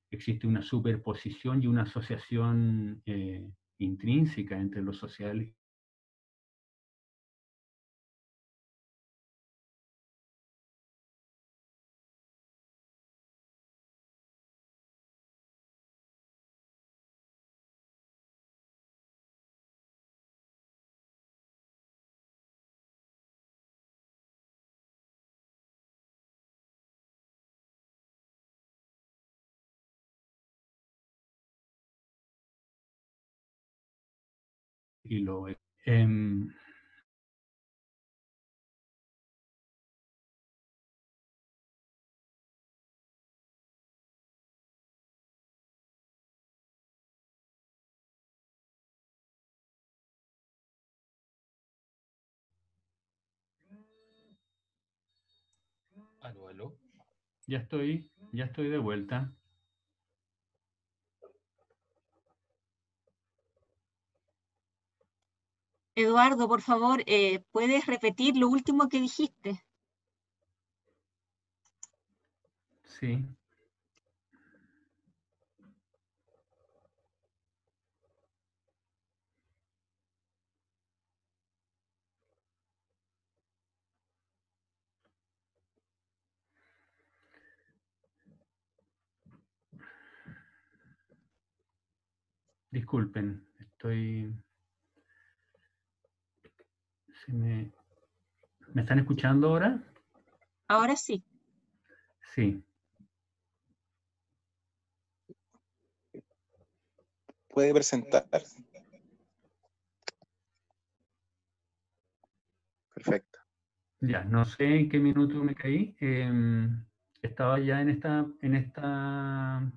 S2: Existe una superposición y una asociación intrínseca entre lo social y lo... Aló, aló. Ya estoy de vuelta.
S1: Eduardo, por favor, ¿puedes repetir lo último que dijiste?
S2: Sí. Disculpen, ¿Me están escuchando ahora?
S1: Ahora sí.
S2: Sí.
S4: Puede presentar. Perfecto.
S2: Ya, no sé en qué minuto me caí. ¿Estaba ya en esta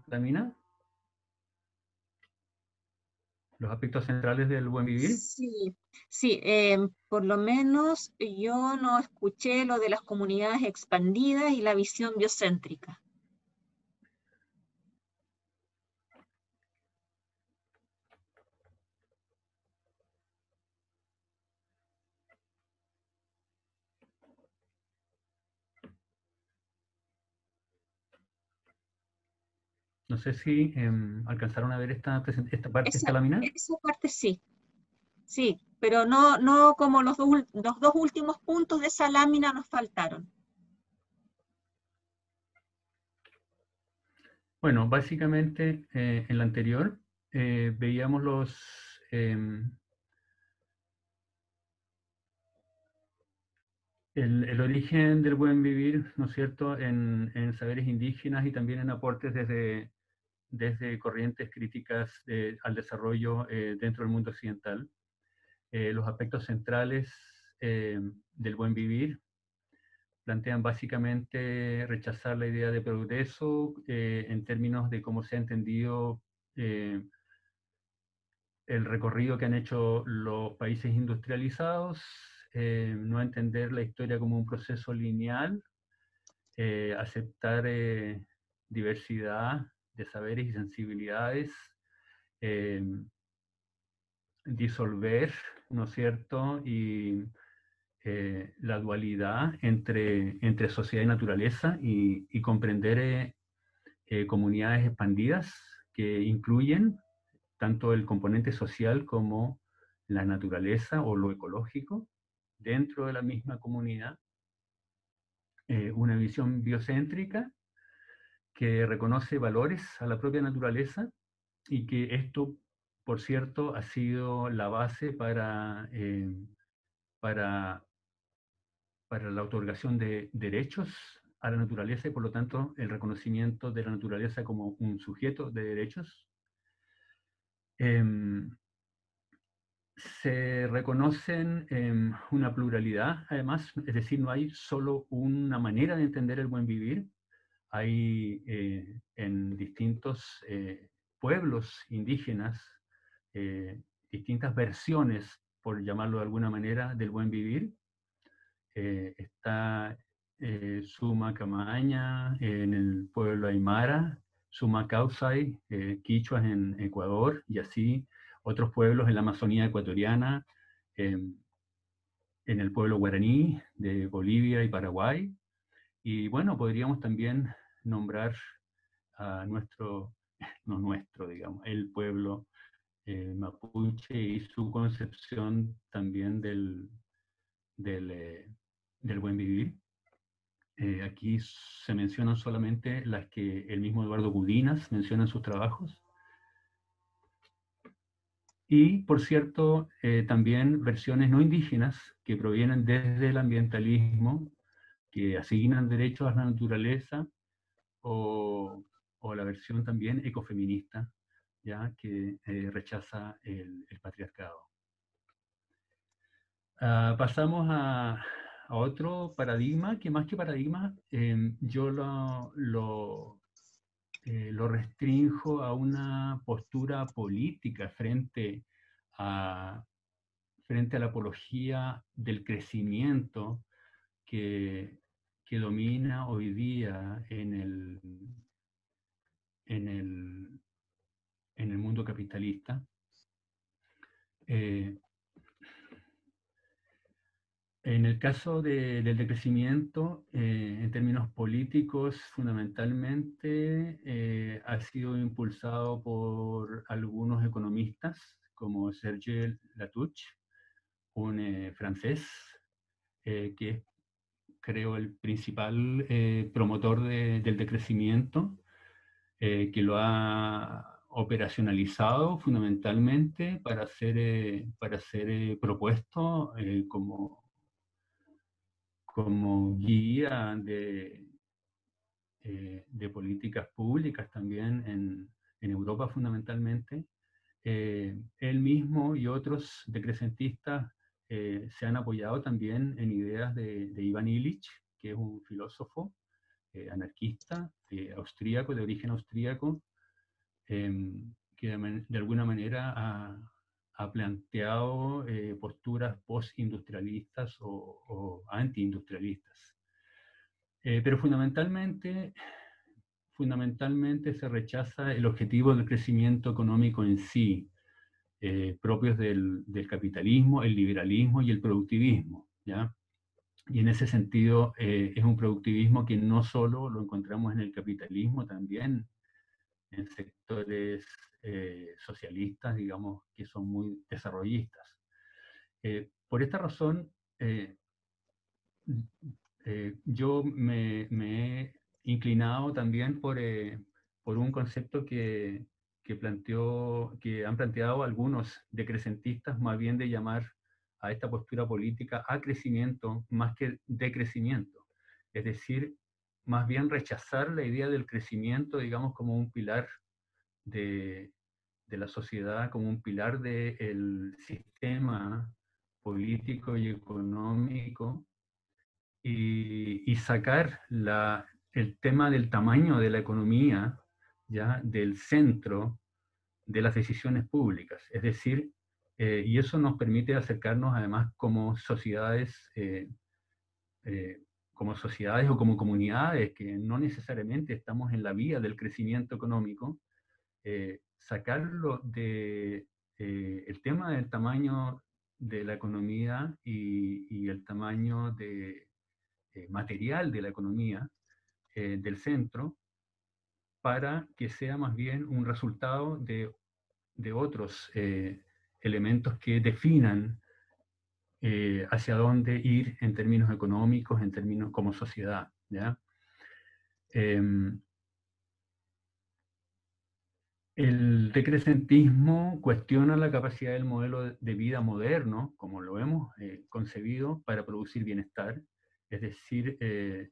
S2: lámina? Los aspectos centrales del buen vivir.
S1: Sí, sí, por lo menos yo no escuché lo de las comunidades expandidas y la visión biocéntrica.
S2: No sé si alcanzaron a ver esta lámina.
S1: Esa parte sí, sí, pero no como los dos últimos puntos de esa lámina nos faltaron.
S2: Bueno, básicamente en la anterior veíamos el origen del buen vivir, ¿no es cierto?, en saberes indígenas y también en aportes desde corrientes críticas al desarrollo dentro del mundo occidental. Los aspectos centrales del buen vivir plantean básicamente rechazar la idea de progreso en términos de cómo se ha entendido el recorrido que han hecho los países industrializados, no entender la historia como un proceso lineal, aceptar diversidad de saberes y sensibilidades, disolver, ¿no es cierto?, y la dualidad entre sociedad y naturaleza y comprender comunidades expandidas que incluyen tanto el componente social como la naturaleza o lo ecológico dentro de la misma comunidad. Una visión biocéntrica que reconoce valores a la propia naturaleza y que esto, por cierto, ha sido la base para la otorgación de derechos a la naturaleza y por lo tanto el reconocimiento de la naturaleza como un sujeto de derechos. Se reconocen una pluralidad, además, es decir, no hay solo una manera de entender el buen vivir, hay en distintos pueblos indígenas distintas versiones, por llamarlo de alguna manera, del buen vivir. Está Suma Camaña en el pueblo Aymara, Suma Causay, Quichuas en Ecuador, y así otros pueblos en la Amazonía ecuatoriana, en el pueblo guaraní de Bolivia y Paraguay. Y bueno, podríamos también nombrar a digamos, el pueblo mapuche y su concepción también del buen vivir. Aquí se mencionan solamente las que el mismo Eduardo Gudinas menciona en sus trabajos. Y, por cierto, también versiones no indígenas que provienen desde el ambientalismo, que asignan derechos a la naturaleza, o la versión también ecofeminista, ¿ya?, que rechaza el patriarcado. Pasamos a otro paradigma, que más que paradigma, yo lo restrinjo a una postura política frente a la apología del crecimiento que domina hoy día en el mundo capitalista. En el caso del decrecimiento, en términos políticos, fundamentalmente ha sido impulsado por algunos economistas, como Serge Latouche, un francés, que es, creo, el principal promotor del decrecimiento, que lo ha operacionalizado fundamentalmente para ser propuesto como guía de políticas públicas también en Europa fundamentalmente. Él mismo y otros decrecentistas se han apoyado también en ideas de Ivan Illich, que es un filósofo anarquista austríaco, de origen austríaco, que de alguna manera ha planteado posturas postindustrialistas o antiindustrialistas. Pero fundamentalmente se rechaza el objetivo del crecimiento económico en sí, propios del capitalismo, el liberalismo y el productivismo, ¿ya? Y en ese sentido es un productivismo que no solo lo encontramos en el capitalismo, también en sectores socialistas, digamos, que son muy desarrollistas. Por esta razón, yo me he inclinado también por un concepto que han planteado algunos decrecentistas, más bien de llamar a esta postura política a crecimiento más que decrecimiento. Es decir, más bien rechazar la idea del crecimiento, digamos, como un pilar de la sociedad, como un pilar del sistema político y económico, y sacar el tema del tamaño de la economía, ¿ya?, del centro de las decisiones públicas. Es decir, y eso nos permite acercarnos además como sociedades o como comunidades que no necesariamente estamos en la vía del crecimiento económico, sacarlo de el tema del tamaño de la economía y el tamaño material de la economía del centro, para que sea más bien un resultado de otros elementos que definan hacia dónde ir en términos económicos, en términos como sociedad, ¿ya? El decrecentismo cuestiona la capacidad del modelo de vida moderno, como lo hemos concebido, para producir bienestar. Es decir,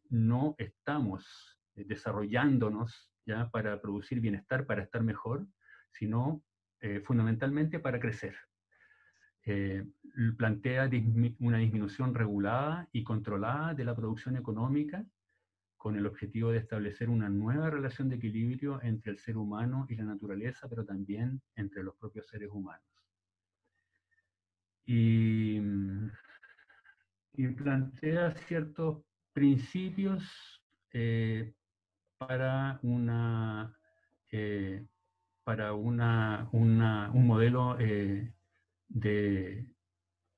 S2: no estamos desarrollándonos ya para producir bienestar, para estar mejor, sino fundamentalmente para crecer. Plantea una disminución regulada y controlada de la producción económica, con el objetivo de establecer una nueva relación de equilibrio entre el ser humano y la naturaleza, pero también entre los propios seres humanos. Y plantea ciertos principios para un modelo de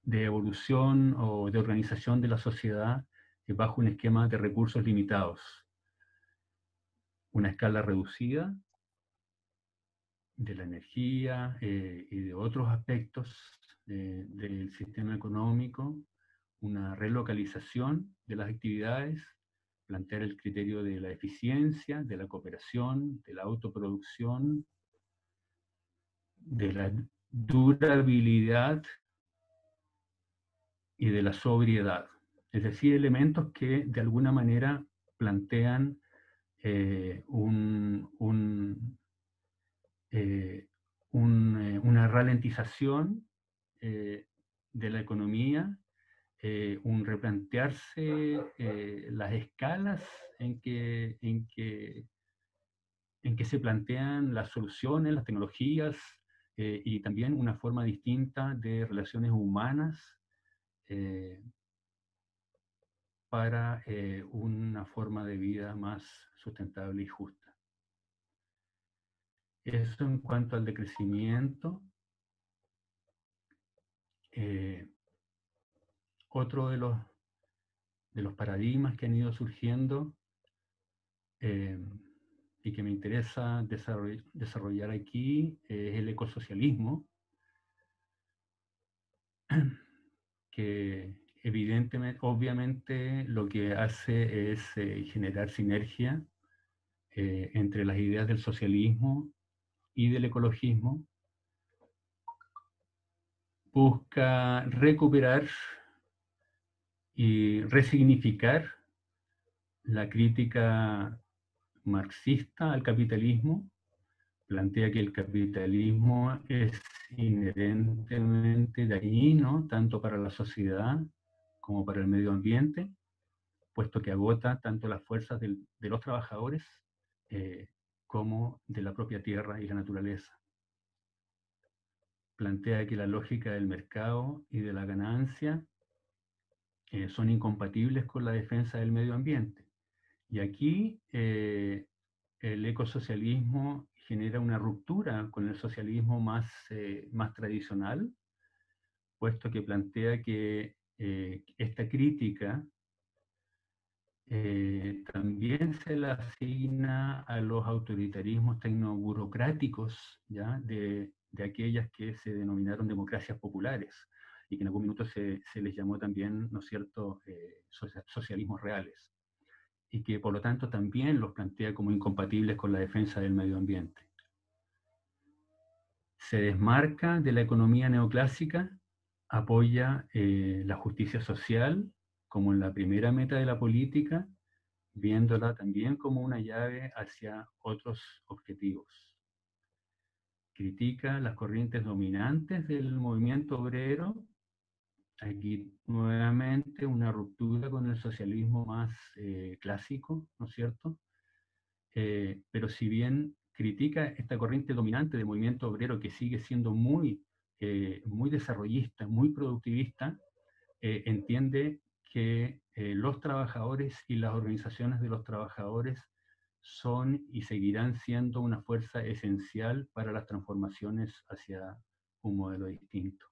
S2: evolución o de organización de la sociedad bajo un esquema de recursos limitados. Una escala reducida de la energía y de otros aspectos del sistema económico, una relocalización de las actividades, plantear el criterio de la eficiencia, de la cooperación, de la autoproducción, de la durabilidad y de la sobriedad. Es decir, elementos que de alguna manera plantean una ralentización de la economía, un replantearse las escalas en que se plantean las soluciones, las tecnologías, y también una forma distinta de relaciones humanas para una forma de vida más sustentable y justa. Eso en cuanto al decrecimiento. Otro de los paradigmas que han ido surgiendo y que me interesa desarrollar aquí es el ecosocialismo, que obviamente lo que hace es generar sinergia entre las ideas del socialismo y del ecologismo. Busca recuperar y resignificar la crítica marxista al capitalismo, plantea que el capitalismo es inherentemente dañino tanto para la sociedad como para el medio ambiente, puesto que agota tanto las fuerzas de los trabajadores como de la propia tierra y la naturaleza. Plantea que la lógica del mercado y de la ganancia son incompatibles con la defensa del medio ambiente. Y aquí el ecosocialismo genera una ruptura con el socialismo más tradicional, puesto que plantea que esta crítica también se la asigna a los autoritarismos tecnoburocráticos, ¿ya? De aquellas que se denominaron democracias populares y que en algún minuto se les llamó también, ¿no es cierto?, socialismos reales, y que por lo tanto también los plantea como incompatibles con la defensa del medio ambiente. Se desmarca de la economía neoclásica, apoya la justicia social como en la primera meta de la política, viéndola también como una llave hacia otros objetivos. Critica las corrientes dominantes del movimiento obrero. Aquí nuevamente una ruptura con el socialismo más clásico, ¿no es cierto? Pero si bien critica esta corriente dominante del movimiento obrero que sigue siendo muy desarrollista, muy productivista, entiende que los trabajadores y las organizaciones de los trabajadores son y seguirán siendo una fuerza esencial para las transformaciones hacia un modelo distinto.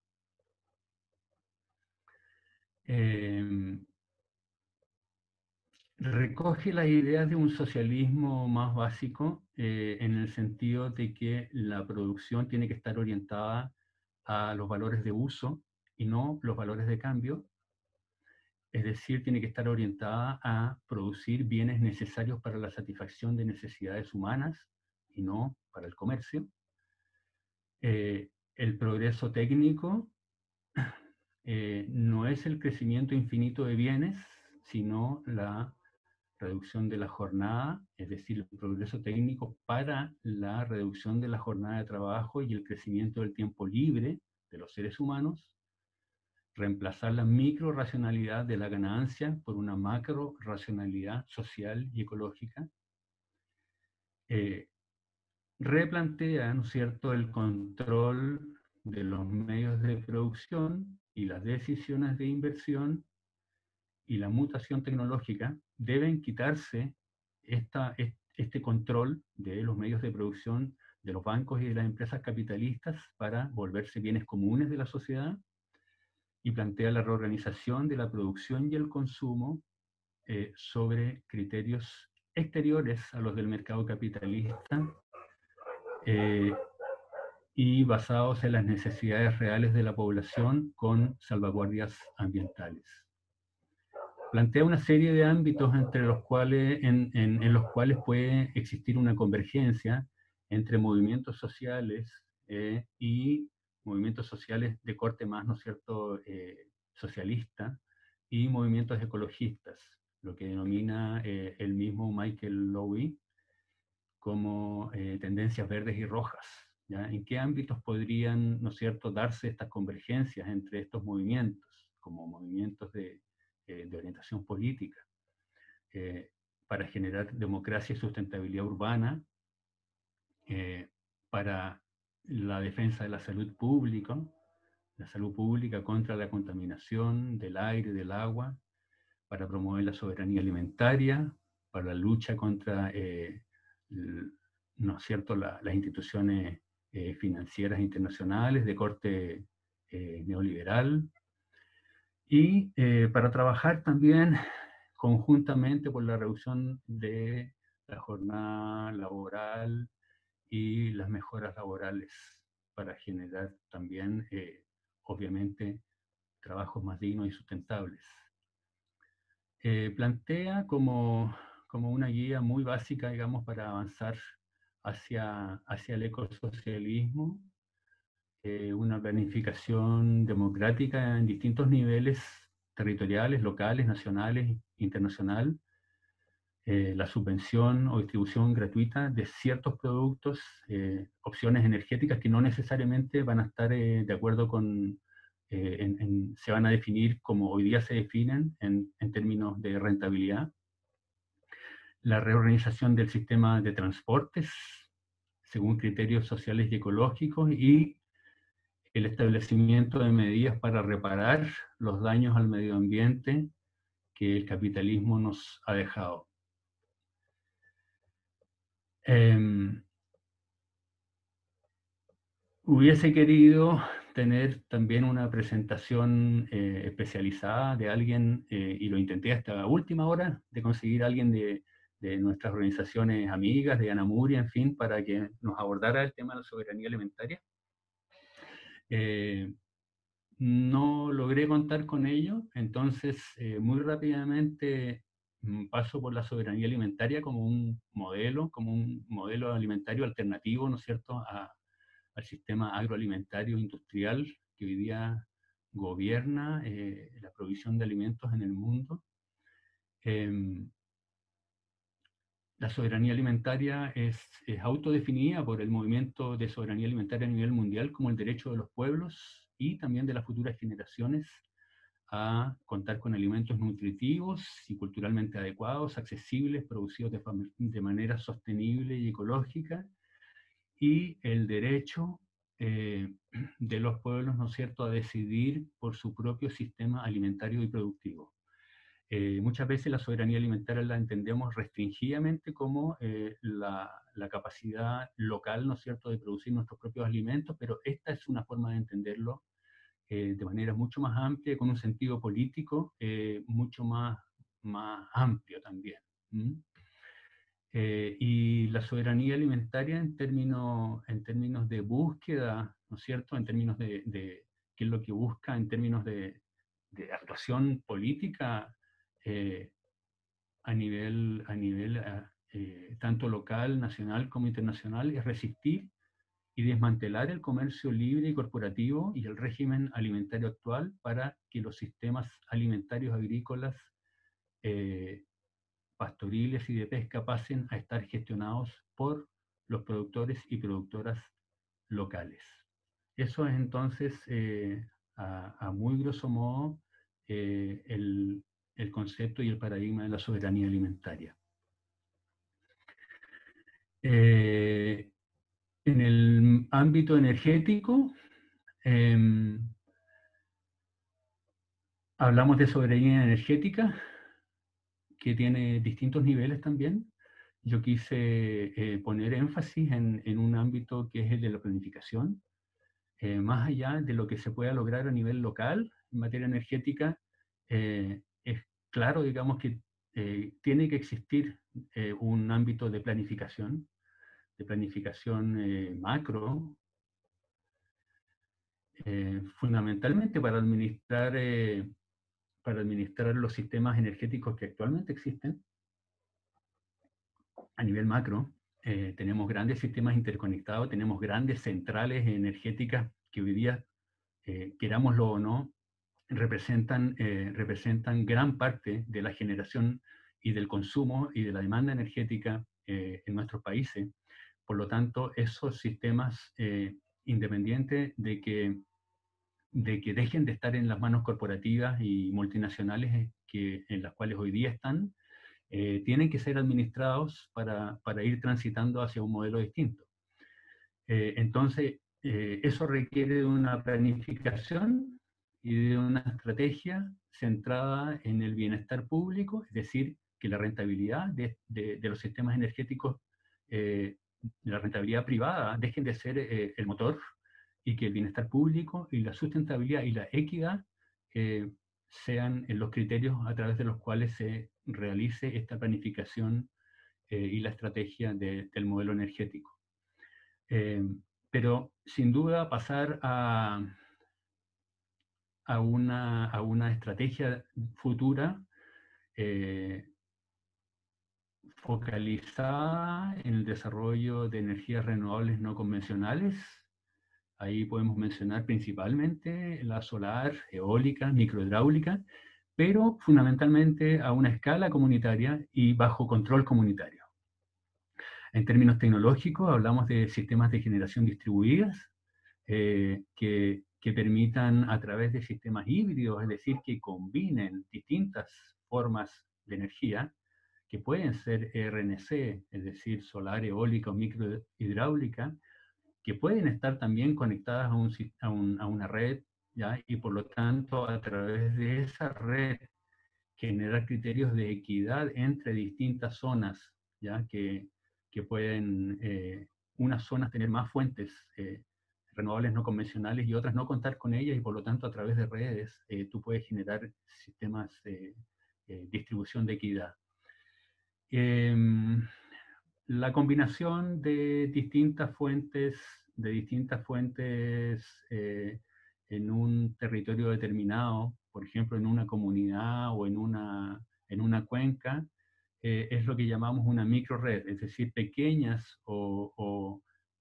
S2: Recoge las ideas de un socialismo más básico en el sentido de que la producción tiene que estar orientada a los valores de uso y no los valores de cambio. Es decir, tiene que estar orientada a producir bienes necesarios para la satisfacción de necesidades humanas y no para el comercio. El progreso técnico no es el crecimiento infinito de bienes, sino la reducción de la jornada, es decir, el progreso técnico para la reducción de la jornada de trabajo y el crecimiento del tiempo libre de los seres humanos. Reemplazar la micro-racionalidad de la ganancia por una macro-racionalidad social y ecológica. Replantea, ¿no es cierto?, el control de los medios de producción y las decisiones de inversión y la mutación tecnológica. Deben quitarse este control de los medios de producción de los bancos y de las empresas capitalistas para volverse bienes comunes de la sociedad, y plantea la reorganización de la producción y el consumo sobre criterios exteriores a los del mercado capitalista y basados en las necesidades reales de la población con salvaguardias ambientales. Plantea una serie de ámbitos entre los cuales, en los cuales puede existir una convergencia entre movimientos sociales y movimientos sociales de corte más, ¿no es cierto?, socialista, y movimientos ecologistas, lo que denomina el mismo Michael Lowy como tendencias verdes y rojas, ¿ya? ¿En qué ámbitos podrían, ¿no es cierto?, darse estas convergencias entre estos movimientos, como movimientos de orientación política, para generar democracia y sustentabilidad urbana, para la defensa de la salud pública contra la contaminación del aire y del agua, para promover la soberanía alimentaria, para la lucha contra, ¿no es cierto?, las instituciones financieras internacionales de corte neoliberal, y para trabajar también conjuntamente por la reducción de la jornada laboral y las mejoras laborales para generar también, obviamente, trabajos más dignos y sustentables. Plantea como una guía muy básica, digamos, para avanzar hacia el ecosocialismo, una planificación democrática en distintos niveles territoriales, locales, nacionales, internacional, la subvención o distribución gratuita de ciertos productos, opciones energéticas que no necesariamente van a estar de acuerdo con, se van a definir como hoy día se definen en términos de rentabilidad. La reorganización del sistema de transportes según criterios sociales y ecológicos, y el establecimiento de medidas para reparar los daños al medio ambiente que el capitalismo nos ha dejado. Hubiese querido tener también una presentación especializada de alguien, y lo intenté hasta la última hora, de conseguir a alguien de nuestras organizaciones amigas, de Anamuria, en fin, para que nos abordara el tema de la soberanía alimentaria. No logré contar con ello, entonces muy rápidamente paso por la soberanía alimentaria como un modelo alimentario alternativo, ¿no es cierto?, al sistema agroalimentario industrial que hoy día gobierna la provisión de alimentos en el mundo. La soberanía alimentaria es autodefinida por el movimiento de soberanía alimentaria a nivel mundial como el derecho de los pueblos y también de las futuras generaciones a contar con alimentos nutritivos y culturalmente adecuados, accesibles, producidos de manera sostenible y ecológica, y el derecho de los pueblos, ¿no es cierto?, a decidir por su propio sistema alimentario y productivo. Muchas veces la soberanía alimentaria la entendemos restringidamente como la capacidad local, ¿no es cierto?, de producir nuestros propios alimentos, pero esta es una forma de entenderlo de manera mucho más amplia, con un sentido político mucho más amplio también. Y la soberanía alimentaria en términos de búsqueda, ¿no es cierto?, en términos de qué es lo que busca, en términos de actuación política, a nivel tanto local, nacional como internacional, es resistir y desmantelar el comercio libre y corporativo y el régimen alimentario actual para que los sistemas alimentarios agrícolas, pastoriles y de pesca pasen a estar gestionados por los productores y productoras locales. Eso es entonces, a muy grosso modo, el concepto y el paradigma de la soberanía alimentaria. En el ámbito energético, hablamos de soberanía energética, que tiene distintos niveles también. Yo quise poner énfasis en un ámbito que es el de la planificación, más allá de lo que se pueda lograr a nivel local en materia energética. Es claro, digamos, que tiene que existir un ámbito de planificación macro, fundamentalmente para administrar los sistemas energéticos que actualmente existen. A nivel macro, tenemos grandes sistemas interconectados, tenemos grandes centrales energéticas que hoy día, querámoslo o no, representan gran parte de la generación y del consumo y de la demanda energética en nuestros países. Por lo tanto, esos sistemas, independientes de que dejen de estar en las manos corporativas y multinacionales en las cuales hoy día están, tienen que ser administrados para ir transitando hacia un modelo distinto. Entonces, eso requiere de una planificación y de una estrategia centrada en el bienestar público, es decir, que la rentabilidad de los sistemas energéticos, la rentabilidad privada, dejen de ser el motor, y que el bienestar público y la sustentabilidad y la equidad sean los criterios a través de los cuales se realice esta planificación y la estrategia del modelo energético. Pero sin duda pasar a una estrategia futura focalizada en el desarrollo de energías renovables no convencionales. Ahí podemos mencionar principalmente la solar, eólica, microhidráulica, pero fundamentalmente a una escala comunitaria y bajo control comunitario. En términos tecnológicos, hablamos de sistemas de generación distribuidas que permitan a través de sistemas híbridos, es decir, que combinen distintas formas de energía, que pueden ser RNC, es decir, solar, eólica o microhidráulica, que pueden estar también conectadas a una red, ¿ya? Y por lo tanto, a través de esa red, generar criterios de equidad entre distintas zonas, ¿ya? Que pueden unas zonas tener más fuentes renovables no convencionales y otras no contar con ellas, y por lo tanto a través de redes tú puedes generar sistemas de distribución de equidad. La combinación de distintas fuentes en un territorio determinado, por ejemplo en una comunidad o en una cuenca, es lo que llamamos una microred, es decir, pequeñas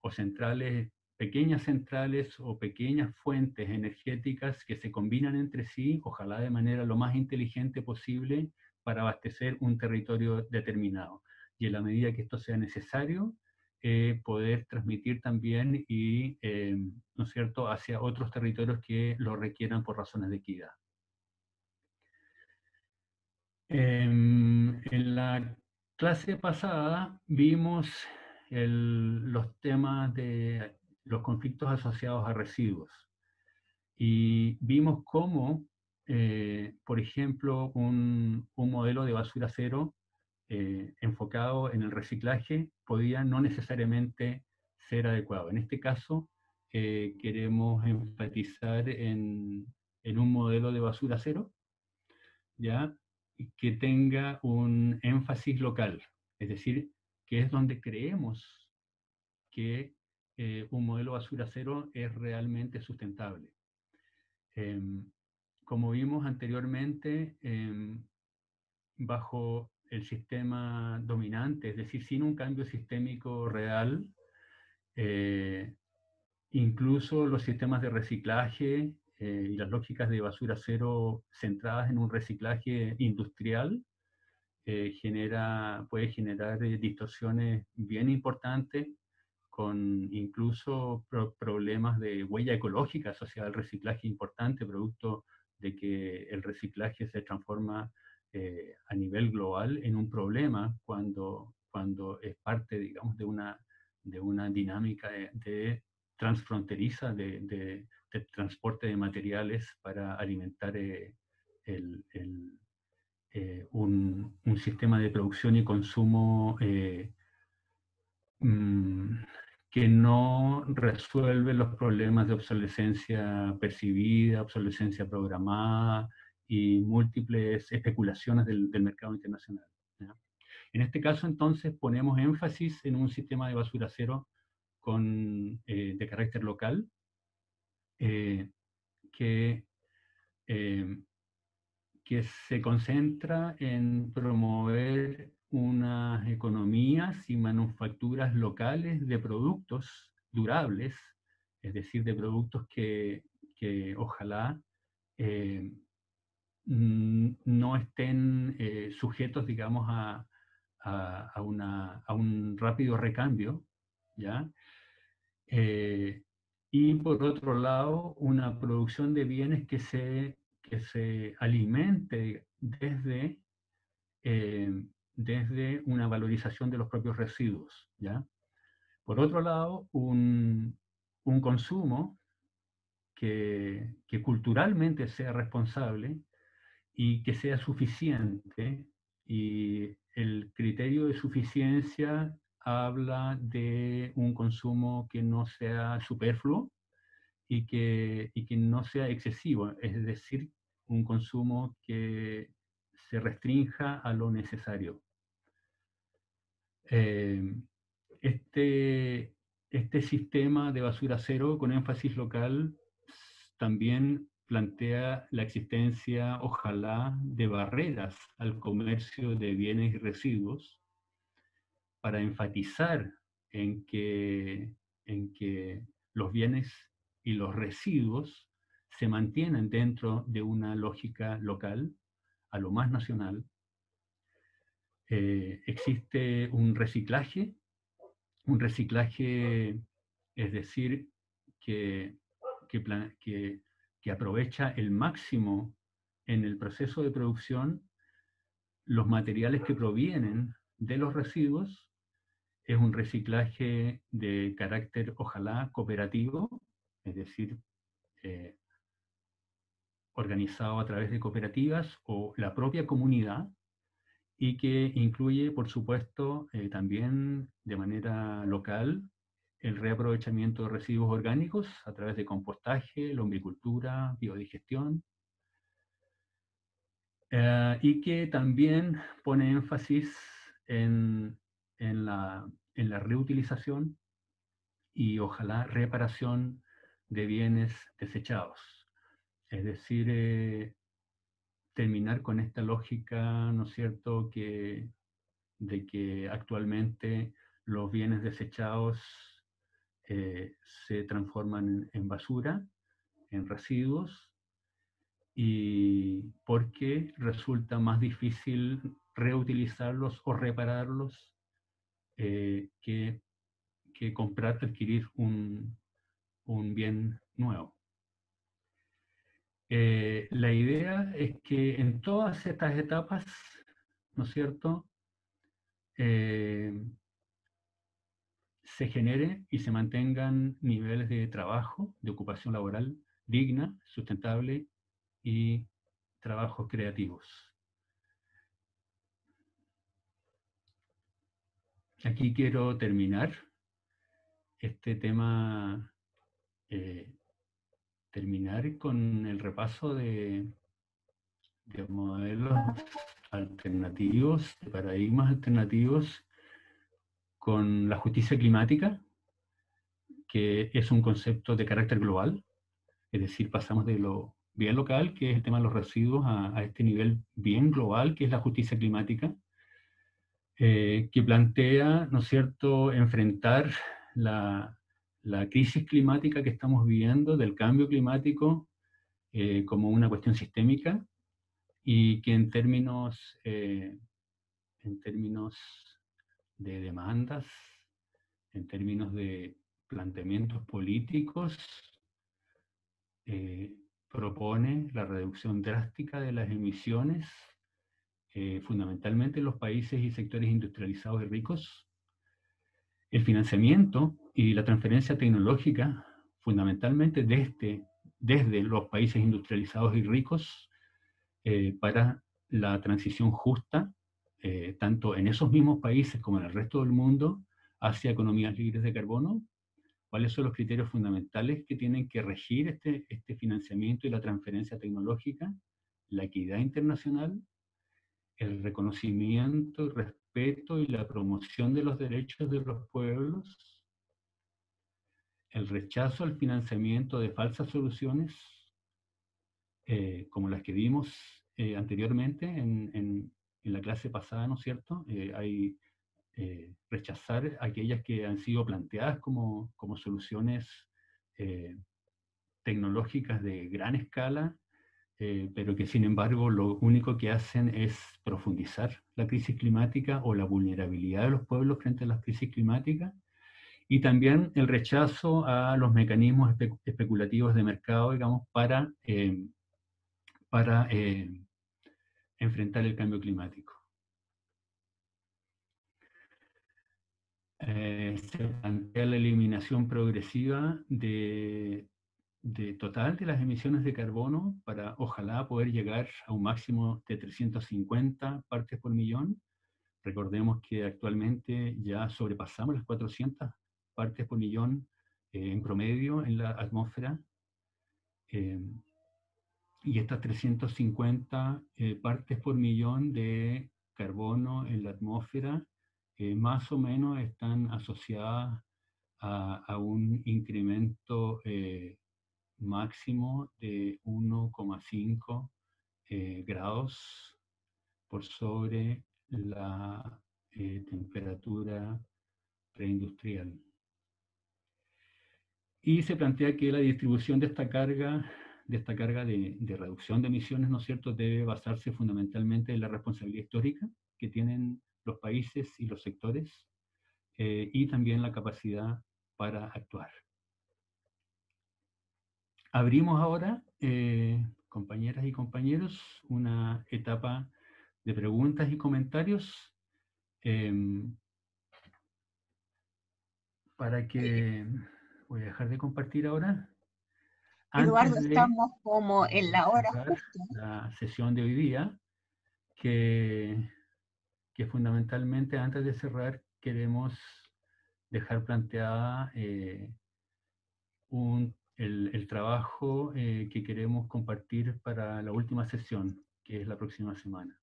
S2: centrales, pequeñas centrales o pequeñas fuentes energéticas que se combinan entre sí, ojalá de manera lo más inteligente posible, para abastecer un territorio determinado. Y en la medida que esto sea necesario, poder transmitir también y, ¿no es cierto?, hacia otros territorios que lo requieran por razones de equidad. En la clase pasada vimos los temas de los conflictos asociados a residuos y vimos cómo, por ejemplo, un modelo de basura cero enfocado en el reciclaje podía no necesariamente ser adecuado. En este caso, queremos enfatizar en un modelo de basura cero, ¿ya? Que tenga un énfasis local, es decir, que es donde creemos que un modelo basura cero es realmente sustentable. Como vimos anteriormente, bajo el sistema dominante, es decir, sin un cambio sistémico real, incluso los sistemas de reciclaje y las lógicas de basura cero centradas en un reciclaje industrial puede generar distorsiones bien importantes, con incluso problemas de huella ecológica asociada al reciclaje importante, producto de que el reciclaje se transforma a nivel global en un problema cuando es parte, digamos, de una dinámica transfronteriza de transporte de materiales para alimentar un sistema de producción y consumo que no resuelve los problemas de obsolescencia percibida, obsolescencia programada y múltiples especulaciones del mercado internacional, ¿ya? En este caso, entonces, ponemos énfasis en un sistema de basura cero de carácter local que se concentra en promover unas economías y manufacturas locales de productos durables, es decir, de productos que ojalá no estén sujetos, digamos, a un rápido recambio, ¿ya? Y por otro lado, una producción de bienes que se alimente desde una valorización de los propios residuos, ¿ya? Por otro lado, un consumo que culturalmente sea responsable y que sea suficiente, y el criterio de suficiencia habla de un consumo que no sea superfluo y que no sea excesivo, es decir, un consumo que se restrinja a lo necesario. Este sistema de basura cero con énfasis local también plantea la existencia, ojalá, de barreras al comercio de bienes y residuos para enfatizar en que los bienes y los residuos se mantienen dentro de una lógica local, a lo más nacional. Existe un reciclaje, es decir, que aprovecha el máximo en el proceso de producción los materiales que provienen de los residuos. Es un reciclaje de carácter, ojalá, cooperativo, es decir, organizado a través de cooperativas o la propia comunidad, y que incluye, por supuesto, también de manera local, el reaprovechamiento de residuos orgánicos a través de compostaje, lombricultura, biodigestión, y que también pone énfasis en la reutilización y ojalá reparación de bienes desechados. Es decir, terminar con esta lógica, ¿no es cierto?, de que actualmente los bienes desechados se transforman en basura, en residuos, y porque resulta más difícil reutilizarlos o repararlos que comprar, adquirir un bien nuevo. La idea es que en todas estas etapas, ¿no es cierto?, se genere y se mantengan niveles de trabajo, de ocupación laboral digna, sustentable y trabajos creativos. Aquí quiero terminar este tema, terminar con el repaso de modelos alternativos, de paradigmas alternativos con la justicia climática, que es un concepto de carácter global, es decir, pasamos de lo bien local, que es el tema de los residuos, a este nivel bien global, que es la justicia climática, que plantea, ¿no es cierto?, enfrentar la crisis climática que estamos viviendo, del cambio climático, como una cuestión sistémica, y que en términos de demandas, en términos de planteamientos políticos, propone la reducción drástica de las emisiones, fundamentalmente en los países y sectores industrializados y ricos, el financiamiento y la transferencia tecnológica, fundamentalmente desde los países industrializados y ricos, para la transición justa, tanto en esos mismos países como en el resto del mundo, hacia economías libres de carbono. ¿Cuáles son los criterios fundamentales que tienen que regir este financiamiento y la transferencia tecnológica? La equidad internacional, el reconocimiento, el respeto y la promoción de los derechos de los pueblos, el rechazo al financiamiento de falsas soluciones, como las que vimos anteriormente en la clase pasada, ¿no es cierto? Hay rechazar aquellas que han sido planteadas como soluciones tecnológicas de gran escala, pero que sin embargo lo único que hacen es profundizar la crisis climática o la vulnerabilidad de los pueblos frente a las crisis climáticas, y también el rechazo a los mecanismos especulativos de mercado, digamos, para enfrentar el cambio climático. Se plantea la eliminación progresiva total de las emisiones de carbono para, ojalá, poder llegar a un máximo de 350 partes por millón. Recordemos que actualmente ya sobrepasamos las 400 partes por millón en promedio en la atmósfera. Y estas 350 partes por millón de carbono en la atmósfera más o menos están asociadas a un incremento máximo de 1,5 grados por sobre la temperatura preindustrial. Y se plantea que la distribución de esta carga de esta carga de reducción de emisiones, ¿no es cierto?, debe basarse fundamentalmente en la responsabilidad histórica que tienen los países y los sectores, y también la capacidad para actuar. Abrimos ahora, compañeras y compañeros, una etapa de preguntas y comentarios, para que... Voy a dejar de compartir ahora.
S1: Eduardo,
S2: Antes de
S1: estamos como en la hora
S2: cerrar
S1: justa.
S2: la sesión de hoy día, que fundamentalmente antes de cerrar queremos dejar planteada el trabajo que queremos compartir para la última sesión, que es la próxima semana.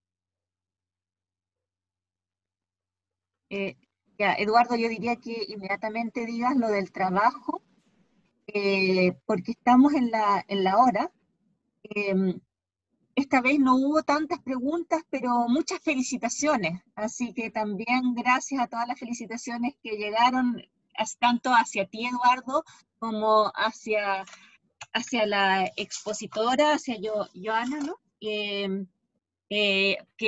S1: Ya, Eduardo, yo diría que inmediatamente digas lo del trabajo, porque estamos en la hora. Esta vez no hubo tantas preguntas, pero muchas felicitaciones. Así que también gracias a todas las felicitaciones que llegaron, tanto hacia ti, Eduardo, como hacia la expositora, hacia Joana, ¿no? Que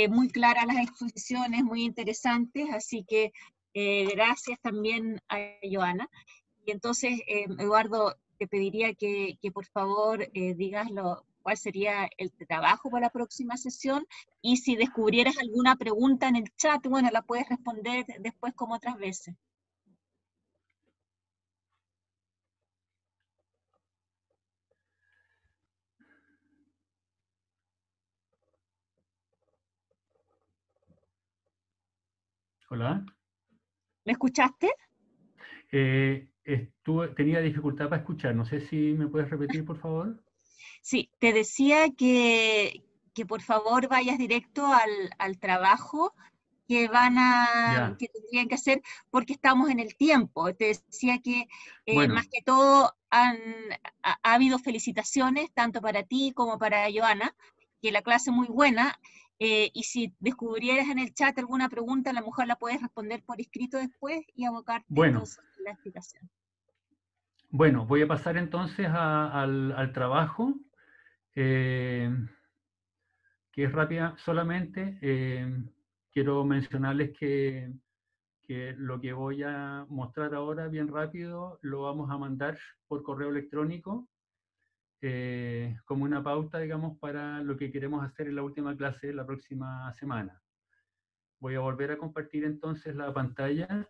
S1: muy claras las exposiciones, muy interesantes, así que gracias también a Joana. Y entonces, Eduardo, te pediría que por favor digas cuál sería el trabajo para la próxima sesión, y si descubrieras alguna pregunta en el chat, bueno, la puedes responder después como otras veces.
S2: Hola.
S1: ¿Me escuchaste?
S2: Tenía dificultad para escuchar. No sé si me puedes repetir, por favor.
S1: Sí, te decía que por favor vayas directo al trabajo que
S2: Ya.
S1: que tendrían que hacer, porque estamos en el tiempo. Te decía que
S2: Bueno,
S1: más que todo ha habido felicitaciones tanto para ti como para Joana, que la clase es muy buena, y si descubrieras en el chat alguna pregunta, a lo mejor la puedes responder por escrito después y abocarte
S2: bueno,
S1: entonces a la explicación.
S2: bueno, voy a pasar entonces al trabajo, que es rápida. Solamente quiero mencionarles que lo que voy a mostrar ahora bien rápido lo vamos a mandar por correo electrónico, como una pauta, digamos, para lo que queremos hacer en la última clase la próxima semana. Voy a volver a compartir entonces la pantalla.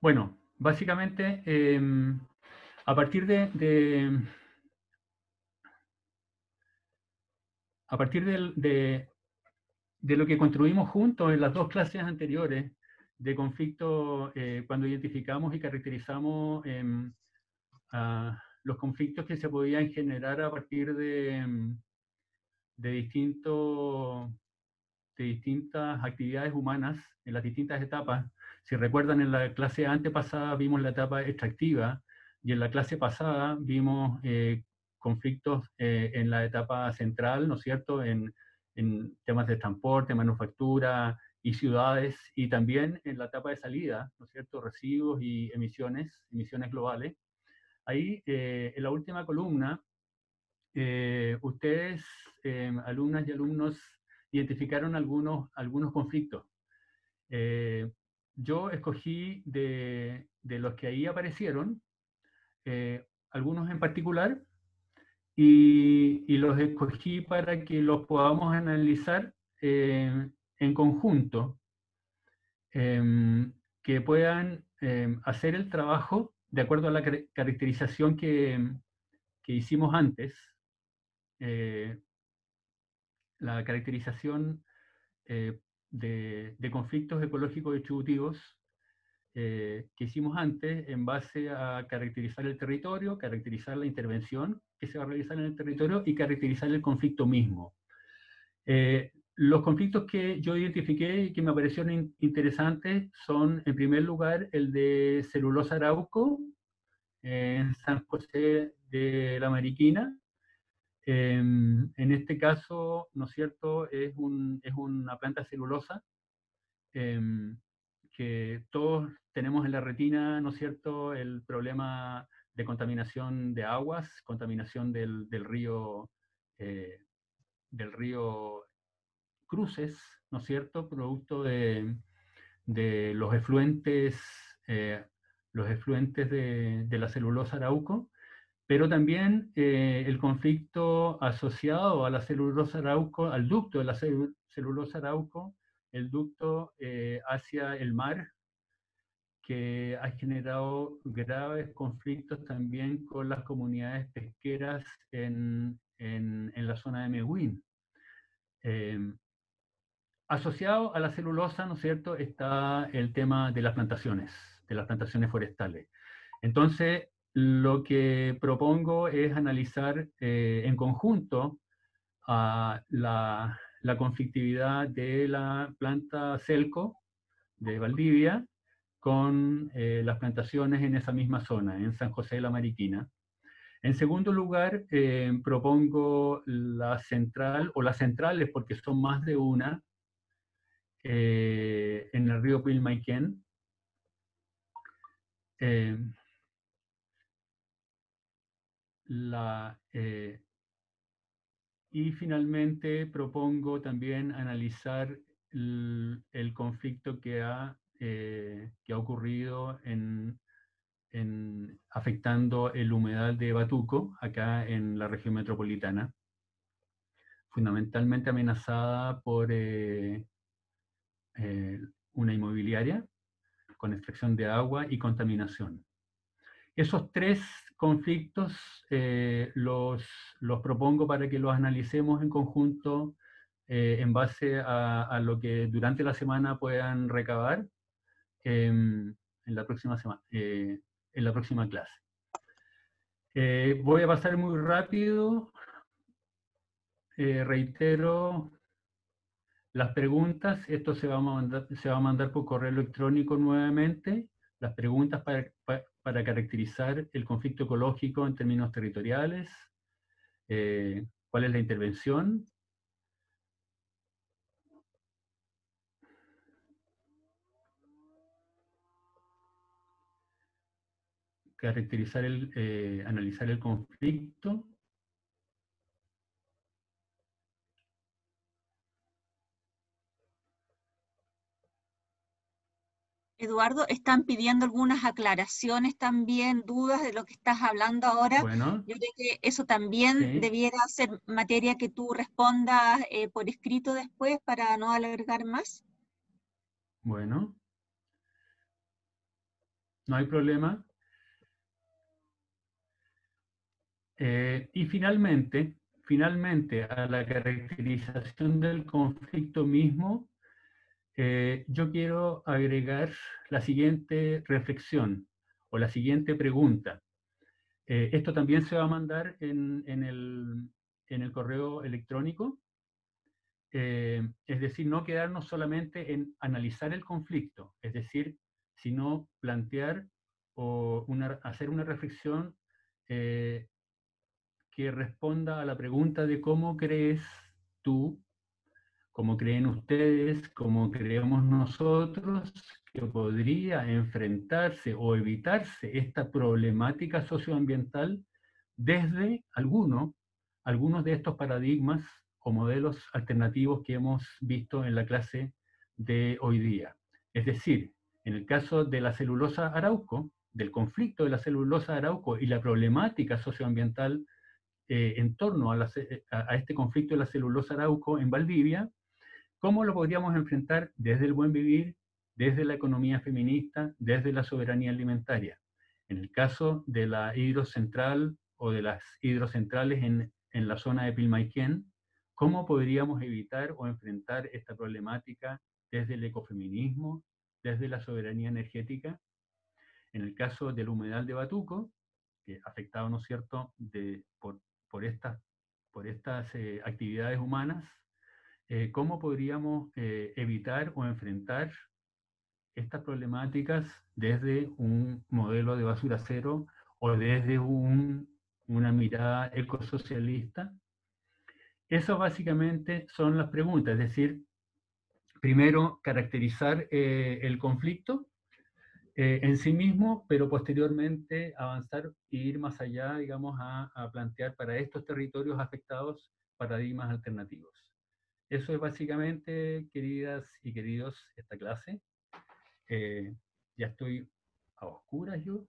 S2: Bueno, básicamente, a partir de lo que construimos juntos en las dos clases anteriores de conflicto, cuando identificamos y caracterizamos los conflictos que se podían generar a partir de distintas actividades humanas en las distintas etapas. Si recuerdan, en la clase antepasada vimos la etapa extractiva, y en la clase pasada vimos conflictos en la etapa central, ¿no es cierto?, en temas de transporte, manufactura y ciudades, y también en la etapa de salida, ¿no es cierto?, residuos y emisiones globales. Ahí, en la última columna, ustedes, alumnas y alumnos, identificaron algunos conflictos. Yo escogí de los que ahí aparecieron, algunos en particular, y los escogí para que los podamos analizar en conjunto, que puedan hacer el trabajo de acuerdo a la caracterización que hicimos antes, la caracterización de conflictos ecológicos distributivos que hicimos antes, en base a caracterizar el territorio, caracterizar la intervención que se va a realizar en el territorio y caracterizar el conflicto mismo. Los conflictos que yo identifiqué y que me parecieron interesantes son, en primer lugar, el de Celulosa Arauco, en San José de la Mariquina, En este caso, ¿no es cierto?, es una planta celulosa que todos tenemos en la retina, ¿no es cierto?, el problema de contaminación de aguas, contaminación del río Cruces, ¿no es cierto?, producto de los efluentes, de la celulosa Arauco, pero también el conflicto asociado a la celulosa Arauco, al ducto de la celulosa Arauco, el ducto hacia el mar, que ha generado graves conflictos también con las comunidades pesqueras en la zona de Mehuín. Asociado a la celulosa, ¿no es cierto?, está el tema de las plantaciones forestales. Entonces, lo que propongo es analizar en conjunto la conflictividad de la planta Celco de Valdivia con las plantaciones en esa misma zona, en San José de la Mariquina. En segundo lugar, propongo la central, o las centrales, porque son más de una, en el río Pilmaiquén. Y finalmente propongo también analizar el conflicto que ha ocurrido afectando el humedal de Batuco, acá en la región metropolitana, fundamentalmente amenazada por una inmobiliaria con extracción de agua y contaminación. Esos tres conflictos los propongo para que los analicemos en conjunto en base a lo que durante la semana puedan recabar en la próxima clase. Voy a pasar muy rápido. Reitero las preguntas. Esto se va a mandar por correo electrónico nuevamente. Las preguntas para caracterizar el conflicto ecológico en términos territoriales, cuál es la intervención, analizar el conflicto.
S1: Eduardo, están pidiendo algunas aclaraciones también, dudas de lo que estás hablando ahora.
S2: Bueno,
S1: Yo creo que eso también
S2: sí.
S1: debiera ser materia que tú respondas por escrito después para no alargar más.
S2: Bueno, no hay problema. Y finalmente, a la caracterización del conflicto mismo, yo quiero agregar la siguiente reflexión o la siguiente pregunta. Esto también se va a mandar en el correo electrónico. Es decir, no quedarnos solamente en analizar el conflicto, es decir, sino plantear o hacer una reflexión que responda a la pregunta de cómo crees tú, cómo creen ustedes, cómo creemos nosotros que podría enfrentarse o evitarse esta problemática socioambiental desde algunos de estos paradigmas o modelos alternativos que hemos visto en la clase de hoy día. Es decir, en el caso de la celulosa Arauco, del conflicto de la celulosa Arauco y la problemática socioambiental en torno a este conflicto de la celulosa Arauco en Valdivia, ¿cómo lo podríamos enfrentar desde el buen vivir, desde la economía feminista, desde la soberanía alimentaria? En el caso de la hidrocentral o de las hidrocentrales en la zona de Pilmaiquén, ¿cómo podríamos evitar o enfrentar esta problemática desde el ecofeminismo, desde la soberanía energética? En el caso del humedal de Batuco, afectado, ¿no es cierto?, por estas actividades humanas, ¿cómo podríamos evitar o enfrentar estas problemáticas desde un modelo de basura cero o desde una mirada ecosocialista? Eso básicamente son las preguntas, es decir, primero caracterizar el conflicto en sí mismo, pero posteriormente avanzar e ir más allá, digamos, a plantear para estos territorios afectados paradigmas alternativos. Eso es básicamente, queridas y queridos, esta clase. Ya estoy a oscuras yo.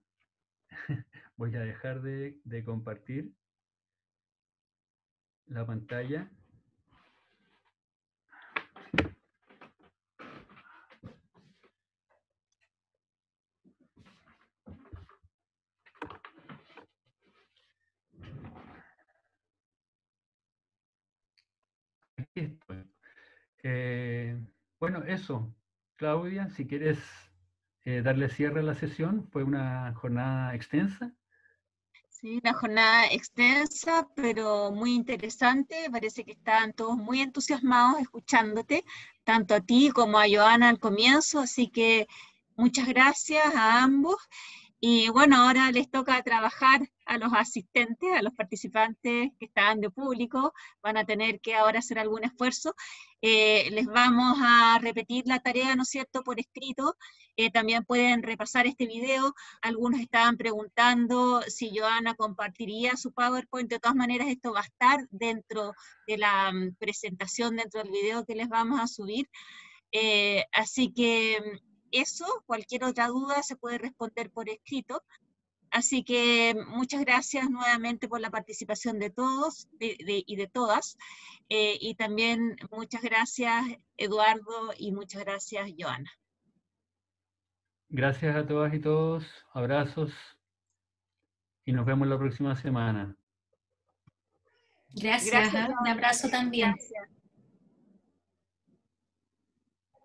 S2: Voy a dejar de compartir la pantalla. Aquí estoy. Bueno, eso. Claudia, si quieres darle cierre a la sesión, fue una jornada extensa.
S1: Sí, una jornada extensa, pero muy interesante. Parece que estaban todos muy entusiasmados escuchándote, tanto a ti como a Joana al comienzo, así que muchas gracias a ambos. Y bueno, ahora les toca trabajar a los asistentes, a los participantes que estaban de público, van a tener que ahora hacer algún esfuerzo. Les vamos a repetir la tarea, ¿no es cierto?, por escrito. También pueden repasar este video. Algunos estaban preguntando si Joana compartiría su PowerPoint. De todas maneras, esto va a estar dentro de la presentación, dentro del video que les vamos a subir. Así que eso, cualquier otra duda se puede responder por escrito. Así que muchas gracias nuevamente por la participación de todos y de todas. Y también muchas gracias, Eduardo, y muchas gracias, Joana.
S2: Gracias a todas y todos. Abrazos. Y nos vemos la próxima semana.
S3: Gracias,
S1: Gracias,
S3: un
S1: Joana.
S3: abrazo también.
S1: Gracias.